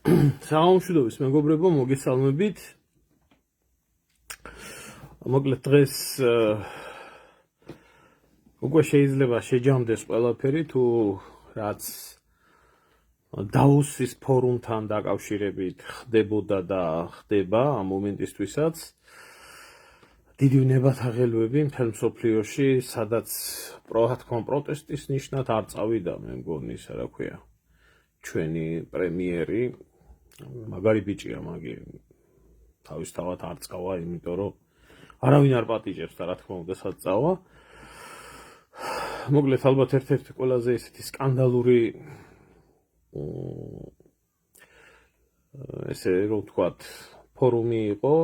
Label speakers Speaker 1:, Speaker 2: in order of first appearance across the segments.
Speaker 1: საამშვიდობის მეგობრებო, მოგესალმებით. მოკლედ დღეს უკვე შეიძლება შეჯამდეს ყველაფერი თუ რაც დაოსის ფორუმთან დაკავშირებით ხდებოდა და ხდება ამ მომენტისთვისაც. დიდი ნებათაღელვები მთელ მსოფლიოში, სადაც პროტესტის ნიშნად არ წავიდა, მე მგონი, ისა რა ქვია, ჩვენი პრემიერი, მაგარი ბიჭია მაგი, თავისთავად არ წავა, იმიტომ რომ არავინ არ პატიჟებს და რა თქმა უნდა სად წავა. მოკლედ ალბათ ერთ-ერთი ყველაზე ისეთი სკანდალური ესე რომ ვთქვათ, ფორუმი იყო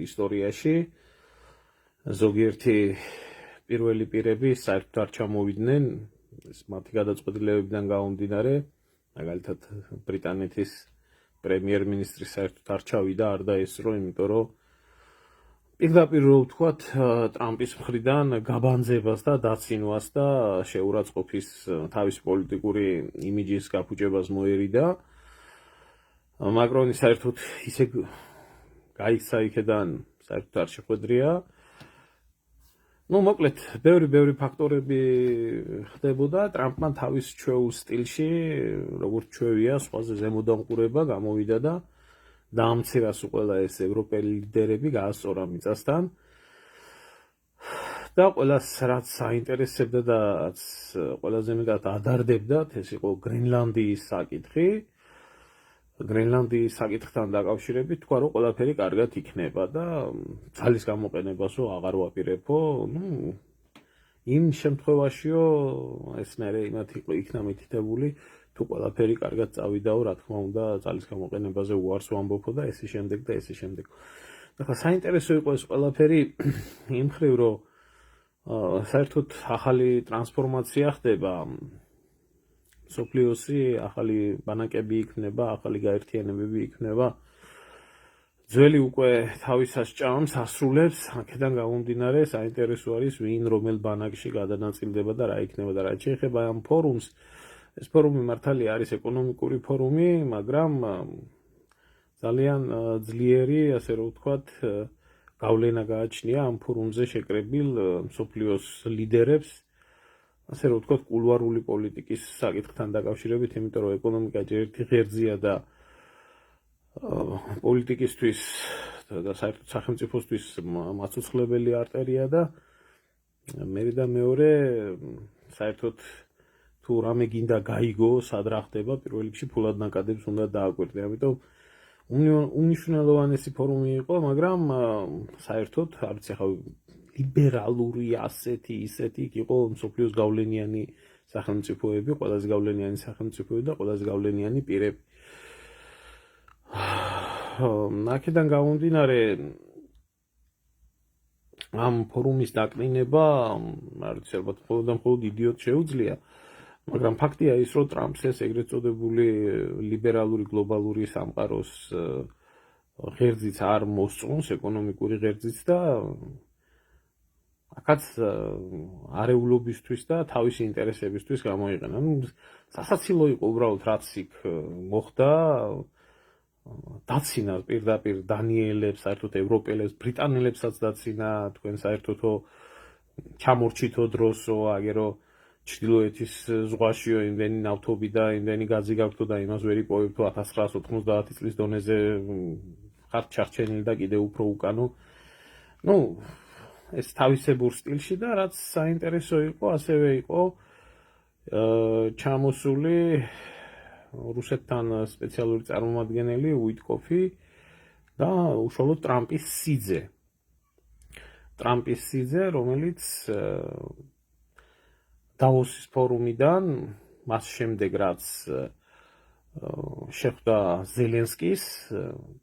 Speaker 1: ისტორიაში. ზოგიერთი პირველი პირები საერთოდ არ ჩამოვიდნენ, მათი გადაწყვეტილებებიდან გამომდინარე, მაგალითად ბრიტანეთის პრემიერ-მინისტრი საერთოდ არ ჩავიდა, არ დაესწრო, იმიტომ რომ პირდაპირ რო ვთქვათ, ტრამპის მხრიდან გაბანძებას და დაცინვას და შეურაცხყოფის თავის პოლიტიკური იმიჯის გაფუჭებას მოერიდა. მაკრონი საერთოდ ისე გაიქცა იქედან, საერთოდ არ შეხვედრია. მოკლედ, ბევრი ფაქტორები ხდებოდა, ტრამპმა თავის ჩვეულ სტილში, როგორც ჩვევია, სხვაზე ზემოდამყურება გამოვიდა და დაამცირას ყველა ეს ევროპელი ლიდერები გაასწორა მიწასთან. და ყველას რაც აინტერესებდა და რაც ყველაზე მეტად ადარდებდათ, ეს იყო გრენლანდიის საკითხი. გრენლანდიის საკითხთან დაკავშირებით თქვა, რომ ყველაფერი კარგად იქნება და ძალის გამოყენებას აღარ ვაპირებო. იმ შემთხვევაშიო ეს მერე იმათ იქნა მითითებული, თუ ყველაფერი კარგად წავიდაო, რა თქმა უნდა, ძალის გამოყენებაზე უარს ვამბობო და ესე შემდეგ და ესე შემდეგ. ახლა საინტერესო იყო ეს ყველაფერი იმ მხრივ, რომ საერთოდ ახალი ტრანსფორმაცია ხდება. მსოფლიოსი ახალი ბანაკები იქნება, ახალი გაერთიანებები იქნება. ძველი უკვე თავისას ჭამს, ასრულებს, აქედან გამომდინარე საინტერესო არის ვინ რომელ ბანაკში გადანაწილდება და რა იქნება და რა შეეხება ამ ფორუმს. ეს ფორუმი მართალია არის ეკონომიკური ფორუმი, მაგრამ ძალიან ძლიერი, ასე რომ ვთქვათ, გავლენა გააჩნია ამ ფორუმზე შეკრებილ მსოფლიოს ლიდერებს, ასე რომ ვთქვათ, კულუარული პოლიტიკის საკითხთან დაკავშირებით, იმიტომ რომ ეკონომიკა ჯერ ერთი ღერძია და პოლიტიკისთვის და საერთოდ სახელმწიფოსთვის მაცოცხლებელი არტერია და მერე და მეორე საერთოდ თუ რამე გინდა გაიგო, სად რა ხდება, პირველ რიგში ფულად ნაკადებს უნდა დააკვირდე. ამიტომ უნიშნელოვანესი ფორუმი იყო, მაგრამ საერთოდ არც ახლა ლიბერალური ასეთი ისეთი იყო მსოფლიოს გავლენიანი სახელმწიფოები, ყველაზე გავლენიანი სახელმწიფოები და ყველაზე გავლენიანი პირები. აქედან გამომდინარე ამ ფორუმის დაკნინება, არც ალბათ მხოლოდ იდიოტს შეუძლია, მაგრამ ფაქტია ის, რომ ტრამპს ეს ეგრეთ წოდებული ლიბერალური გლობალური სამყაროს ღერძიც არ მოსწონს, ეკონომიკური ღერძიც და აქაც არეულობისთვის და თავისი ინტერესებისთვის გამოიყენა. სასაცილო იყო უბრალოდ რაც იქ მოხდა. დაცინა პირდაპირ დანიელებს, საერთოდ ევროპელებს, ბრიტანელებსაც დაცინა, თქვენ საერთოდო ჩამორჩითო დროსო, აგერო ჩრდილოეთის ზღვაშიო იმდენი ნავთობი და იმდენი გაზი გაქვთ და იმას ვერ იპოვებთ 1990 წლის დონეზე ხართ ჩარჩენილი და კიდე უფრო უკანო. ეს თავისებურ სტილში და რაც საინტერესო იყო, ასევე იყო ჩამოსული რუსეთთან სპეციალური წარმომადგენელი უიტკოფი და უშუალოდ ტრამპის სიძე, რომელიც დაოსის ფორუმიდან მას შემდეგ რაც შეხვდა ზელენსკის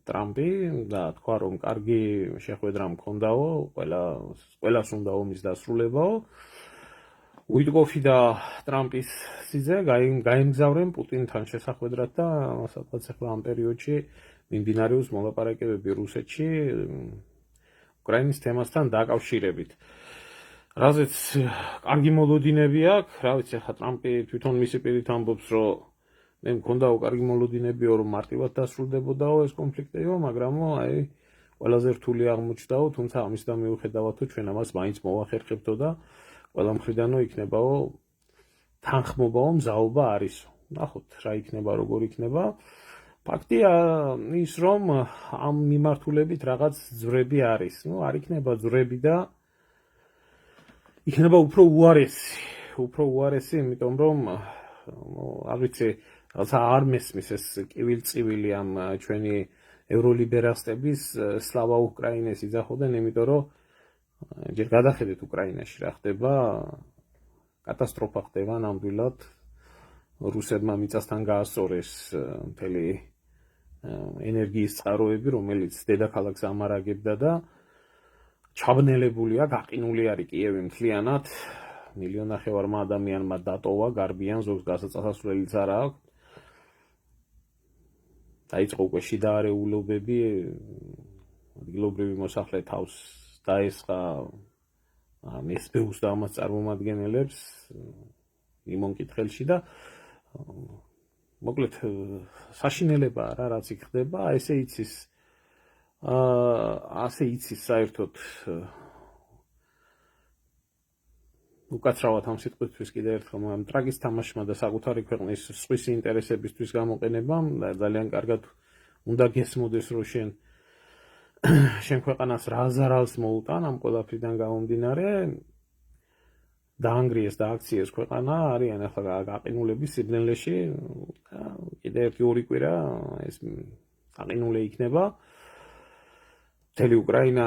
Speaker 1: ტრამპი და თქვა რომ კარგი შეხვედრა მქონდაო, ყველას უნდა ომის დასრულებაო. უიტკოფი და ტრამპის სიძე გაემგზავრნენ პუტინთან შესახვედრად და სადღაც ახლა ამ პერიოდში მიმდინარეობს მოლაპარაკებები რუსეთში უკრაინის თემასთან დაკავშირებით. რაზეც კარგი მოლოდინები აქვს, რა ვიცი, ახლა ტრამპი თვითონ მისი პირით ამბობს, რომ მე მქონდაო კარგი მოლოდინებიო რომ მარტივად დასრულდებოდაო ეს კონფლიქტიო, მაგრამ აი ყველაზე რთული აღმოჩნდაო, თუმცა ამისთან მიუხედავადო ჩვენ ამას მაინც მოვახერხებთო და ყველა მხრიდანო იქნებაო თანხმობაო მზაობა არისო. ნახოთ რა იქნება, როგორ იქნება. ფაქტია ის რომ ამ მიმართულებით რაღაც ძვრები არის. არ იქნება ძვრები და იქნება უფრო უარესი, იმიტომ რომ არ ვიცი, რაღაცა არ მესმის ეს კივილ-წივილი ამ ჩვენი ევროლიბერალისტების სლავა უკრაინეს იძახოდნენ, იმიტომ რომ ჯერ გადახედეთ უკრაინაში რა ხდება, კატასტროფა ხდება ნამდვილად. რუსებმა მიწასთან გაასწორეს მთელი ენერგიის წყაროები, რომელიც დედაქალაქს ამარაგებდა და ჩაბნელებულია, გაყინული არის კიევი მთლიანად. 1,5 მილიონმა ადამიანმა დატოვა, გარბიან, ზოგს გასაწასვლელიც არა აქვს. დაიწყო უკვე შიდა არეულობები, ადგილობრივი მოსახლე თავს დაესხა მესბეუს და ამას წარმომადგენელებს იმონკითხელში და მოკლედ საშინელებაა რა რაც იქ ხდება, ასე იცის საერთოდ უკაცრავად ამ სიტყვისთვის კიდევ ერთხელ ამ ტრაგის თამაშმა და საკუთარი ქვეყნის სხვისი ინტერესებისთვის გამოყენებამ ძალიან კარგად უნდა გესმოდეს რომ შენ ქვეყანას რა ზარალს მოუტან ამ ყველაფრიდან გამომდინარე დაანგრიეს და აქციეს ქვეყანა არიან ახლა გაყინულების სიბნელეში და კიდევ ერთი ორი კვირა ეს გაყინული იქნება მთელი უკრაინა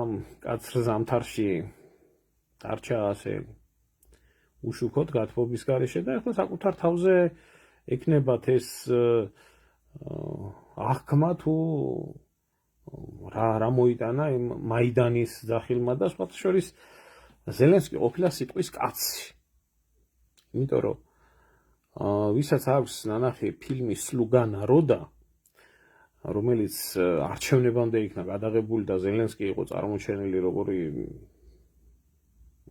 Speaker 1: ამ კაცრ ზამთარში დარჩა ასე უშუქოდ გათბობის გარეშე და ახლა საკუთარ თავზე ეკნებათ ეს აღქმა თუ რა მოიტანა იმ მაიდანის ძახილმა და სხვათა შორის ზელენსკი ყოფილა სიტყვის კაცი. იმიტომ რომ ვისაც აქვს ნანახი ფილმი სლუგა ნაროდა, რომელიც არჩევნებამდე იქნა გადაღებული და ზელენსკი იყო წარმოჩენილი როგორი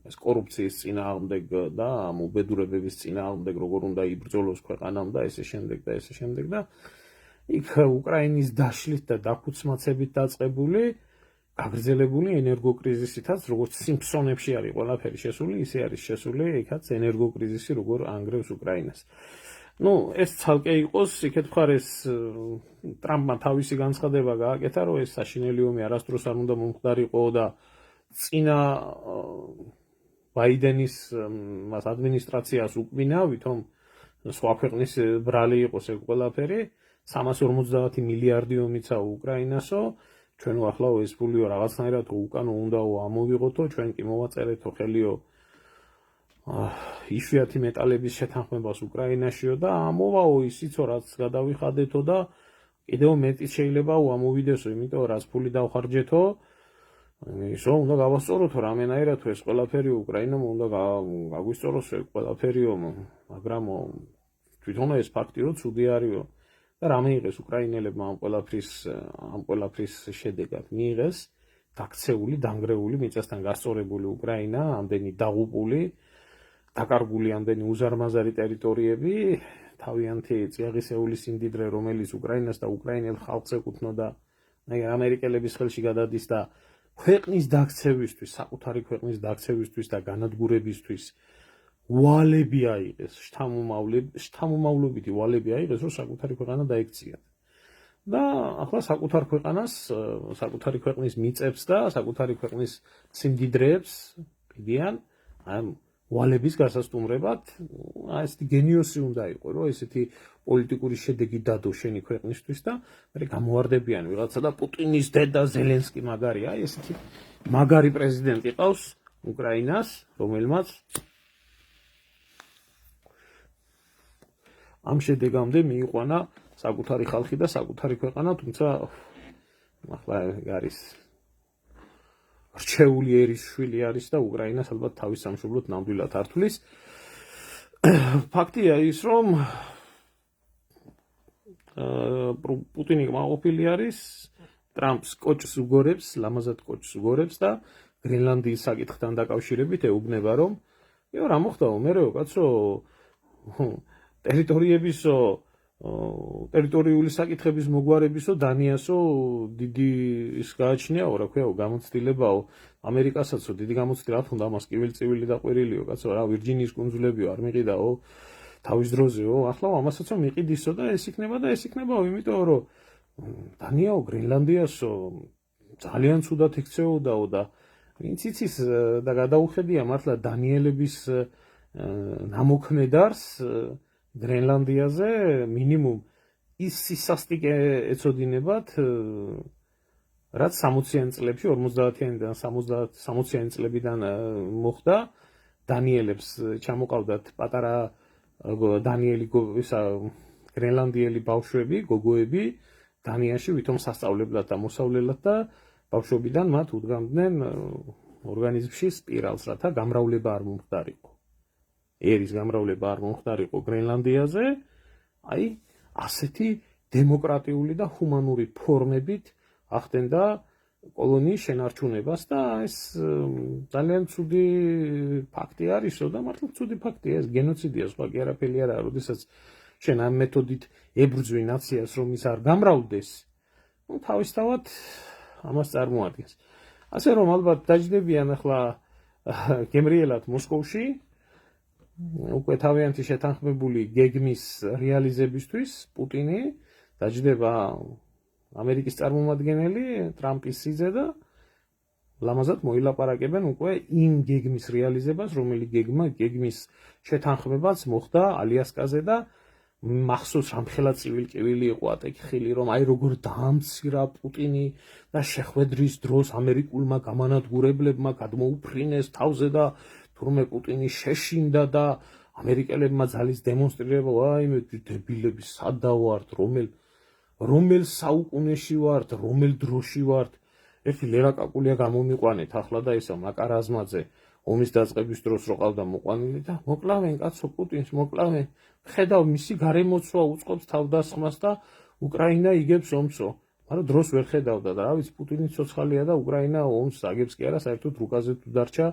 Speaker 1: ეს კორუფციის წინააღმდეგ და მობედურებების წინააღმდეგ როგორ უნდა იბრძოლოს ქვეყანამ და ესე შემდეგ და იქ უკრაინის დაშლით და დაქუცმაცებით დაწყებული გაგრძელებული ენერგოკრიზისითაც როგორც სიმფსონებში არის ყველაფერი შესული, ისე არის შესული იქაც ენერგოკრიზისი როგორ ანგრევს უკრაინას. ეს ცალკე იყოს, იქეთ მხარეს ტრამპმა თავისი განცხადება გააკეთა, რომ ეს საშინელი ომი არასდროს არ უნდა მომხდარიყო და წინა ბაიდენის ადმინისტრაციას უკმინა, ვითომ სხვა ქვეყნის ბრალი იყოს ეგ ყველაფერი, 350 მილიარდი ომიცა უკრაინასო, ჩვენო ახლაო ეს ფულიო რაღაცნაირად უკანო უნდაო ამოვიღოთო, ჩვენ კი მოვაწერეთო ხელიო იშვიათი მეტალების შეთანხმებას უკრაინაშიო და ამოვაო ისიცო რაც გადავიხადეთო და კიდევ მეტიც შეიძლება ამოვიდესო, იმიტომ რაც ფული დავხარჯეთო, ისო უნდა გავასწოროთო რამენაირად ეს ყველაფერი უკრაინამ უნდა გაგვისწოროსო ეს ყველაფერიო, მაგრამ თვითონ ეს ფაქტიო ცუდი არისო. და რა მიიღეს უკრაინელებმა ამ ყველაფრის შედეგად მიიღეს დაქცეული, დანგრეული, მიწასთან გასწორებული უკრაინა, ამდენი დაღუპული, დაკარგული ამდენი უზარმაზარი ტერიტორიები, თავიანთი წიაღისეული სიმდიდრე, რომელიც უკრაინას და უკრაინელ ხალხს ეკუთვნოდა, ამერიკელების ხელში გადადის და ქვეყნის დაქცევისთვის, საკუთარი ქვეყნის დაქცევისთვის და განადგურებისთვის ვალები აიღეს, შთამომავლობითი ვალები აიღეს, რომ საკუთარი ქვეყანა დაექციათ. და ახლა საკუთარ ქვეყანას, საკუთარი ქვეყნის მიწებს და საკუთარი ქვეყნის სიმდიდრეებს ყიდიან ამ ვალების გასასტუმრებად. ესეთი გენიოსი უნდა იყოს, რომ ესეთი პოლიტიკური შედეგი დადო შენი ქვეყნისთვის და მე გამოვარდებიან ვიღაცა და პუტინის დედა ზელენსკი მაგარია, ესეთი მაგარი პრეზიდენტი ყავს უკრაინას, რომელმაც ამ შედეგამდე მიიყვანა საკუთარი ხალხი და საკუთარი ქვეყანა, თუმცა ახლა არის რჩეული ერის შვილი არის და უკრაინას ალბათ თავის სამშობლოდ ნამდვილად არ თვლის. ფაქტია ის, რომ პუტინი კმაყოფილი არის, ტრამპს კოჭს უგორებს, ლამაზად კოჭს უგორებს და გრენლანდიის საკითხთან დაკავშირებით ეუბნება, რომ რა მოხდაო, მერეო კაცო, ტერიტორიებისო ტერიტორიული საკითხების მოგვარებისო დანიასო დიდი ის გააჩნიაო, რა ქვიაო, გამოცდილებაო, ამერიკასაც დიდი გამოცდილება, რა თქმა უნდა, ამას კივილ-წივილი და ყვირილიო, კაცო, რა ვირჯინიის კუნძულებიო არ მიყიდაო თავის დროზეო, ახლა ამასაც მიყიდისო და ეს იქნებაო, იმიტომ რომ დანიაო, გრენლანდიასო ძალიან ცუდად იქცეოდაო და ვინც იცის და გადაუხედია მართლა დანიელების ნამოქმედარს გრენლანდიაზე მინიმუმ ის სისასტიკე ეწოდინებათ, რაც 60-იან წლებში, 50-იანიდან 60-იან წლებიდან მოხდა, დანიელებს ჩამოყავდათ პატარა დანიელი გრენლანდიელი ბავშვები, გოგოები დანიაში ვითომ სასწავლებლად და მოსავლელად და ბავშვობიდან მათ უდგამდნენ ორგანიზმში სპირალს, რათა გამრავლება არ მომხდარიყო. ერის გამრავლება არ მომხდარიყო გრენლანდიაზე, აი ასეთი დემოკრატიული და ჰუმანური ფორმებით ახდენდა კოლონიის შენარჩუნებას და ეს ძალიან ცუდი ფაქტი არისო და მართლა ცუდი ფაქტია, ეს გენოციდია, სხვა კი არაფერი არაა, როდესაც შენ ამ მეთოდით ებრძვი ნაციას, რომ ის არ გამრავლდეს, თავისთავად ამას წარმოადგენს. ასე რომ ალბათ დაჯდებიან ახლა გემრიელად მოსკოვში უკვე თავიანთი შეთანხმებული გეგმის რეალიზებისთვის პუტინი დაჯდება ამერიკის წარმომადგენელი ტრამპის სიძე და ლამაზად მოილაპარაკებენ უკვე იმ გეგმის რეალიზებას, გეგმის შეთანხმებაც მოხდა ალიასკაზე და მახსოვს რამხელა წივილ-წივილი იყო ატეკხილი, რომ აი როგორ დაამცირა პუტინი და შეხვედრის დროს ამერიკულმა გამანადგურებლებმა გადმოუფრინეს თავზე და თურმე პუტინი შეშინდა და ამერიკელებმა ძალის დემონსტრირება, აი მე დებილები სადა ვართ, რომელ საუკუნეში ვართ, რომელ დროში ვართ. ერთი ლერაკაკულია გამომიყვანეთ ახლა და ისა მაკარაზმაძე ომის დაწყების დროს რო ყავდა მოყვანილი და მოკლავენ კაცო პუტინს, მოკლავენ. ხედავ მისი გარემოცვა უწყობს თავდასხმას და უკრაინა იგებს ომსო. მაგრამ დროს ვერ ხედავდა და რა ვიცი პუტინი ცოცხალია და უკრაინა ომს აგებს კი არა, საერთოდ რუკაზე თუ დარჩა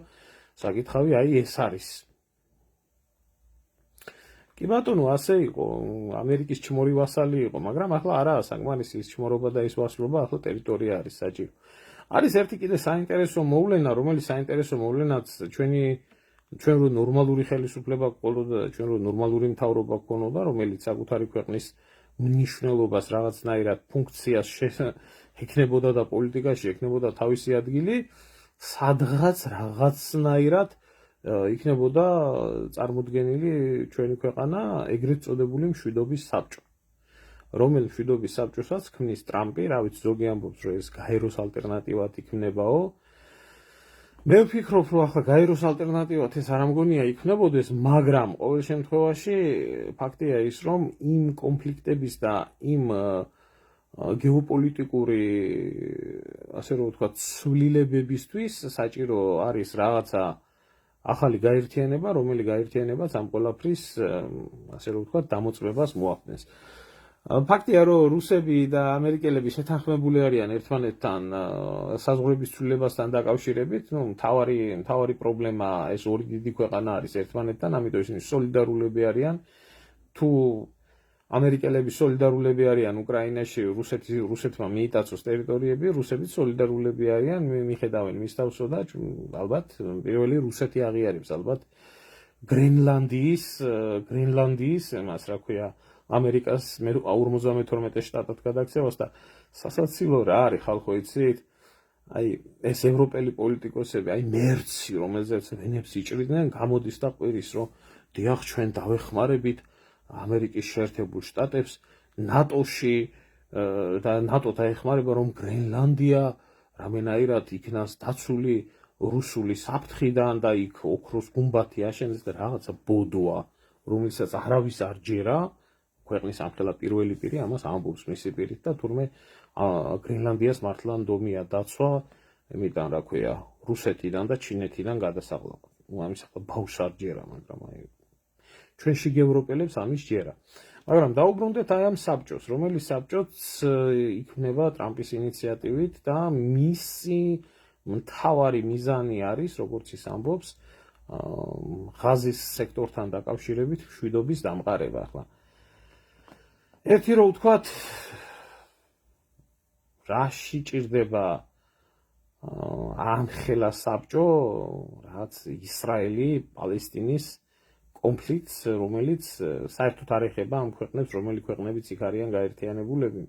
Speaker 1: საკითხავი აი ეს არის. კი ბატონო, ასე იყო, ამერიკის ჩმორი ვასალი იყო, მაგრამ ახლა არაა საკმარისი ის ჩმორობა და ის ვასლობა, ახლა ტერიტორია არის საჭირო. არის ერთი კიდე საინტერესო მოვლენა, რომელიც საინტერესო მოვლენაც ჩვენ რო ნორმალური ხელისუფლება გყოლოდა, ჩვენ რო ნორმალური მთავრობა გქონოდა, რომელიც საკუთარი ქვეყნის მნიშვნელობას რაღაცნაირად ფუნქციას ეკნებოდა და პოლიტიკაში ეკნებოდა თავისი ადგილი, სადღაც რაღაცნაირად იქნებოდა წარმოდგენილი ჩვენი ქვეყანა ეგრეთ წოდებული მშვიდობის საბჭო. რომელ მშვიდობის საბჭოსაც ქმნის ტრამპი, რა ვიცი, ზოგი ამბობს, რომ ეს გაეროს ალტერნატივად იქნებაო. მე ვფიქრობ, რომ ახლა გაეროს ალტერნატივად ეს არ ამგონია იქნებოდეს, მაგრამ ყოველ შემთხვევაში ფაქტია ის, რომ იმ კონფლიქტების და იმ გეოპოლიტიკური, ასე რომ ვთქვათ, ცვლილებებისთვის საჭირო არის რაღაცა ახალი გაერთიანება, რომელიც გაერთიანებაც ამ ყველაფრის, ასე რომ ვთქვათ, დამოწმებას მოახდენს. ფაქტია, რომ რუსები და ამერიკელები შეთანხმებული არიან ერთმანეთთან საზღვრების ცვლილებასთან დაკავშირებით, მთავარი პრობლემა ეს ორი დიდი ქვეყანა არის ერთმანეთთან, ამიტომ ისინი სოლიდარულები არიან. თუ ამერიკელები სოლიდარულები არიან უკრაინაში, რუსეთმა მიიტაცოს ტერიტორიები, რუსებიც სოლიდარულები არიან, მიხედავენ მის თავსო და ალბათ პირველი რუსეთი აღიარებს ალბათ გრენლანდიის მას რა ქვია ამერიკას 52 შტატად გადაქცევას და სასაცილო რა არის ხალხო იცით? აი ეს ევროპელი პოლიტიკოსები, აი მერცი, რომელზეც ვენებს იჭრიდნენ, გამოდის და ყვირის, რომ დიახ ჩვენ დავეხმარებით ამერიკის შეერთებულ შტატებს ნატოში და ნატო დაეხმარება, რომ გრენლანდია რამენაირად იქნას დაცული რუსული საფრთხიდან და იქ ოქროს გუმბათი აშენდეს და რაღაცა ბოდოა, რომელსაც არავის არ ჯერა. ქვეყნის ამხელა პირველი პირი ამას ამბობს მისი პირით და თურმე გრენლანდიას მართლა ნდომია დაცვა, იმიტომ რა ქვია, რუსეთიდან და ჩინეთიდან გადასაღლავად. ამის ახლა ბავშვს არ ჯერა, მაგრამ აი ჩვენში ევროპელებს ამის ჯერა. მაგრამ დაუბრუნდეთ აი ამ საბჭოს, რომელიც საბჭოც იქნება ტრამპის ინიციატივით და მისი მთავარი მიზანი არის, როგორც ის ამბობს, ღაზის სექტორთან დაკავშირებით მშვიდობის დამყარება. ახლა ერთი რო ვთქვათ, რაში ჭირდება ამხელა საბჭო, რაც ისრაელი პალესტინის კონფლიქტს, რომელიც საერთოდ არ ეხება ამ ქვეყნებს, რომელი ქვეყნებიც იქ არიან გაერთიანებულები.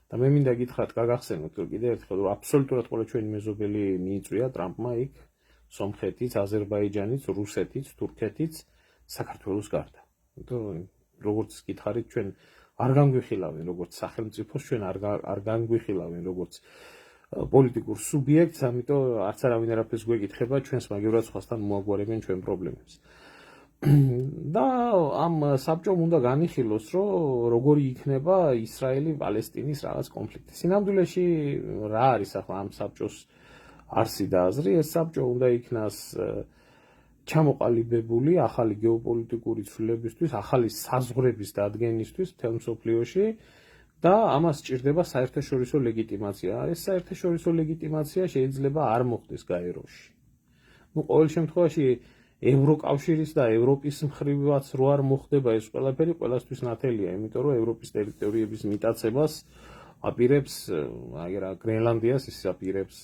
Speaker 1: და მე მინდა გითხრათ, გაგახსენოთ კიდე ერთხელ, რომ აბსოლუტურად ყველა ჩვენი მეზობელი მიიწვია ტრამპმა იქ სომხეთიც, აზერბაიჯანიც, რუსეთიც, თურქეთიც, საქართველოს გარდა. როგორც გითხარით, ჩვენ არ განგვიხილავენ როგორც სახელმწიფოს, ჩვენ არ განგვიხილავენ როგორც პოლიტიკურ სუბიექტს, ამიტომ არც არავინ არაფერს გვეკითხება, ჩვენს მაგივრად სხვასთან მოაგვარებენ ჩვენ პრობლემებს. და ამ საბჭომ უნდა განიხილოს, რომ როგორი იქნება ისრაელი-პალესტინის რაღაც კონფლიქტი. სინამდვილეში რა არის ახლა ამ საბჭოს არსი და აზრი? ეს საბჭო უნდა იქნას ჩამოყალიბებული ახალი გეოპოლიტიკური ცვლილებისთვის, ახალი საზღვრების დადგენისთვის მთელ მსოფლიოში და ამას სჭირდება საერთაშორისო ლეგიტიმაცია. ეს საერთაშორისო ლეგიტიმაცია შეიძლება არ მოხდეს გაეროში. ყოველ შემთხვევაში ევროკავშირის და ევროპის მხრივაც რო არ მოხდება ეს ყველაფერი, ყველასთვის ნათელია, იმიტომ რომ ევროპის ტერიტორიების მიტაცებას აპირებს გრენლანდიას, ის აპირებს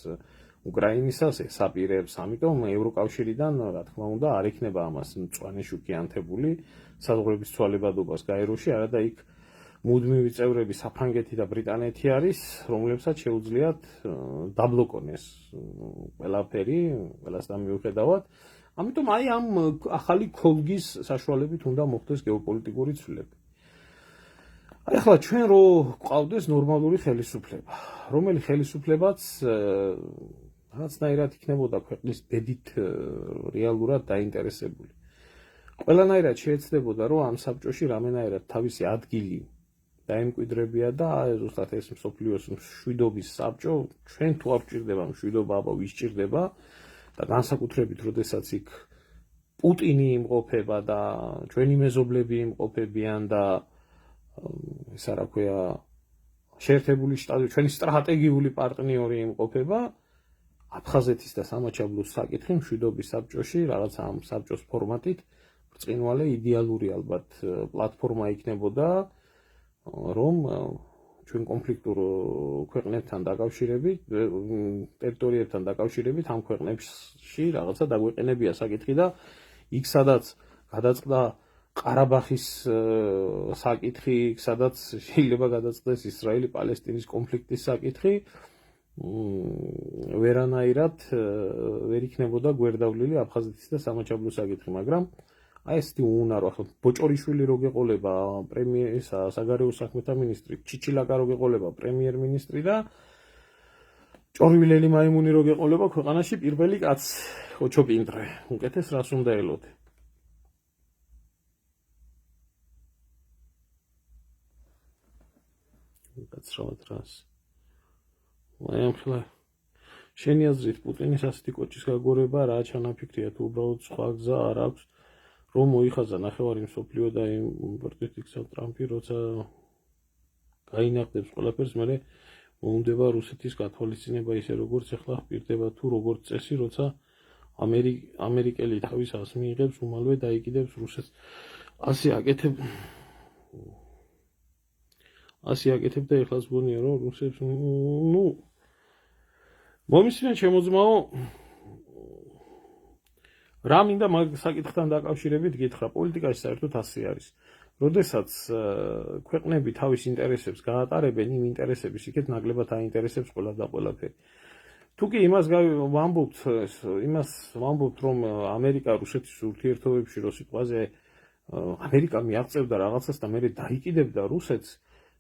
Speaker 1: უკრაინისას, ეს აპირებს, ამიტომ ევროკავშირიდან, რა თქმა უნდა, არ იქნება ამას მწვანე შუქი ანთებული საზღვრების ცვალებადობას გაეროში, არადა იქ მუდმივი წევრები საფრანგეთი და ბრიტანეთი არის, რომლებსაც შეუძლიათ დაბლოკონ ეს ყველაფერი, ყველასთან მიუხედავად. ამიტომ აი ამ ახალი ქოლგის საშუალებით უნდა მოხდეს გეოპოლიტიკური ცვლილება. აი ახლა ჩვენ რო გვყავდეს ნორმალური ხელისუფლება, რომელი ხელისუფლებაც რაღაცნაირად იქნებოდა ქვეყნის ბედით რეალურად დაინტერესებული. ყველანაირად შეეცდებოდა, რომ ამ საბჭოში რამენაირად თავისი ადგილი დაემკვიდრებია და ზუსტად ეს მსოფლიოს მშვიდობის საბჭო, ჩვენ თუ არ გვჭირდება მშვიდობა, აბა ვის ჭირდება და განსაკუთრებით, როდესაც იქ პუტინი იმყოფება და ჩვენი მეზობლები იმყოფებიან და ეს რა ქვია შეერთებული შტატები, ჩვენი სტრატეგიული პარტნიორი იმყოფება, აფხაზეთის და სამაჩაბლოს საკითხი მშვიდობის საბჭოში, რაღაც ამ საბჭოს ფორმატით ბრწყინვალე იდეალური ალბათ პლატფორმა იქნებოდა, რომ ჩვენ კონფლიქტურ ქვეყნებთან დაკავშირებით, ტერიტორიებთან დაკავშირებით ამ ქვეყნებში რაღაცა დაგვეყენებია საკითხი და იქ სადაც გადაწყდა ყარაბახის საკითხი, სადაც შეიძლება გადაწყდეს ისრაელი-პალესტინის კონფლიქტის საკითხი, ვერანაირად ვერ იქნებოდა გვერდავლილი აფხაზეთის და სამაჩაბლოს საკითხი, მაგრამ აი ეს უნარო, ახლა ბოჭორიშვილი რო გეყოლება საგარეო საქმეთა მინისტრი, ჩიჩილაკა რო გეყოლება პრემიერ-მინისტრი და ჭორვილელი მაიმუნი რო გეყოლება ქვეყანაში პირველი კაცი, ოჩოპინტრე, უკეთეს რას უნდა ელოდე. გაცრავად რას. აი ახლა შენი აზრით პუტინის ასეთი კოჭის გაგორება რა ჩანაფიქრია, თუ უბრალოდ სხვა გზა არ აქვს, რომ მოიხაზა ნახევარი მსოფლიო და იმპორტით იქცა ტრამპი, როცა გაინახდებს ყველაფერს, მერე მოუნდება რუსეთის გათვალისწინება ისე როგორც ახლა ხპირდება თუ როგორც წესი, როცა ამერიკელი თავის ას მიიღებს, უმალვე დაიკიდებს რუსეთს. ასე აკეთებ და ეხლაც გონია, რომ რუსებს მომისმენ შემოძმაო რა მინდა მაგ საკითხთან დაკავშირებით გითხრა, პოლიტიკაში საერთოდ ასე არის. როდესაც ქვეყნები თავის ინტერესებს გაატარებენ, იმ ინტერესების იქეთ ნაკლებად აინტერესებს ყველა და ყველაფერი. თუკი იმას ვამბობთ, რომ ამერიკა რუსეთის ურთიერთობებში რო სიტყვაზე ამერიკა მიაღწევდა რაღაცას და მერე დაიკიდებდა რუსეთს,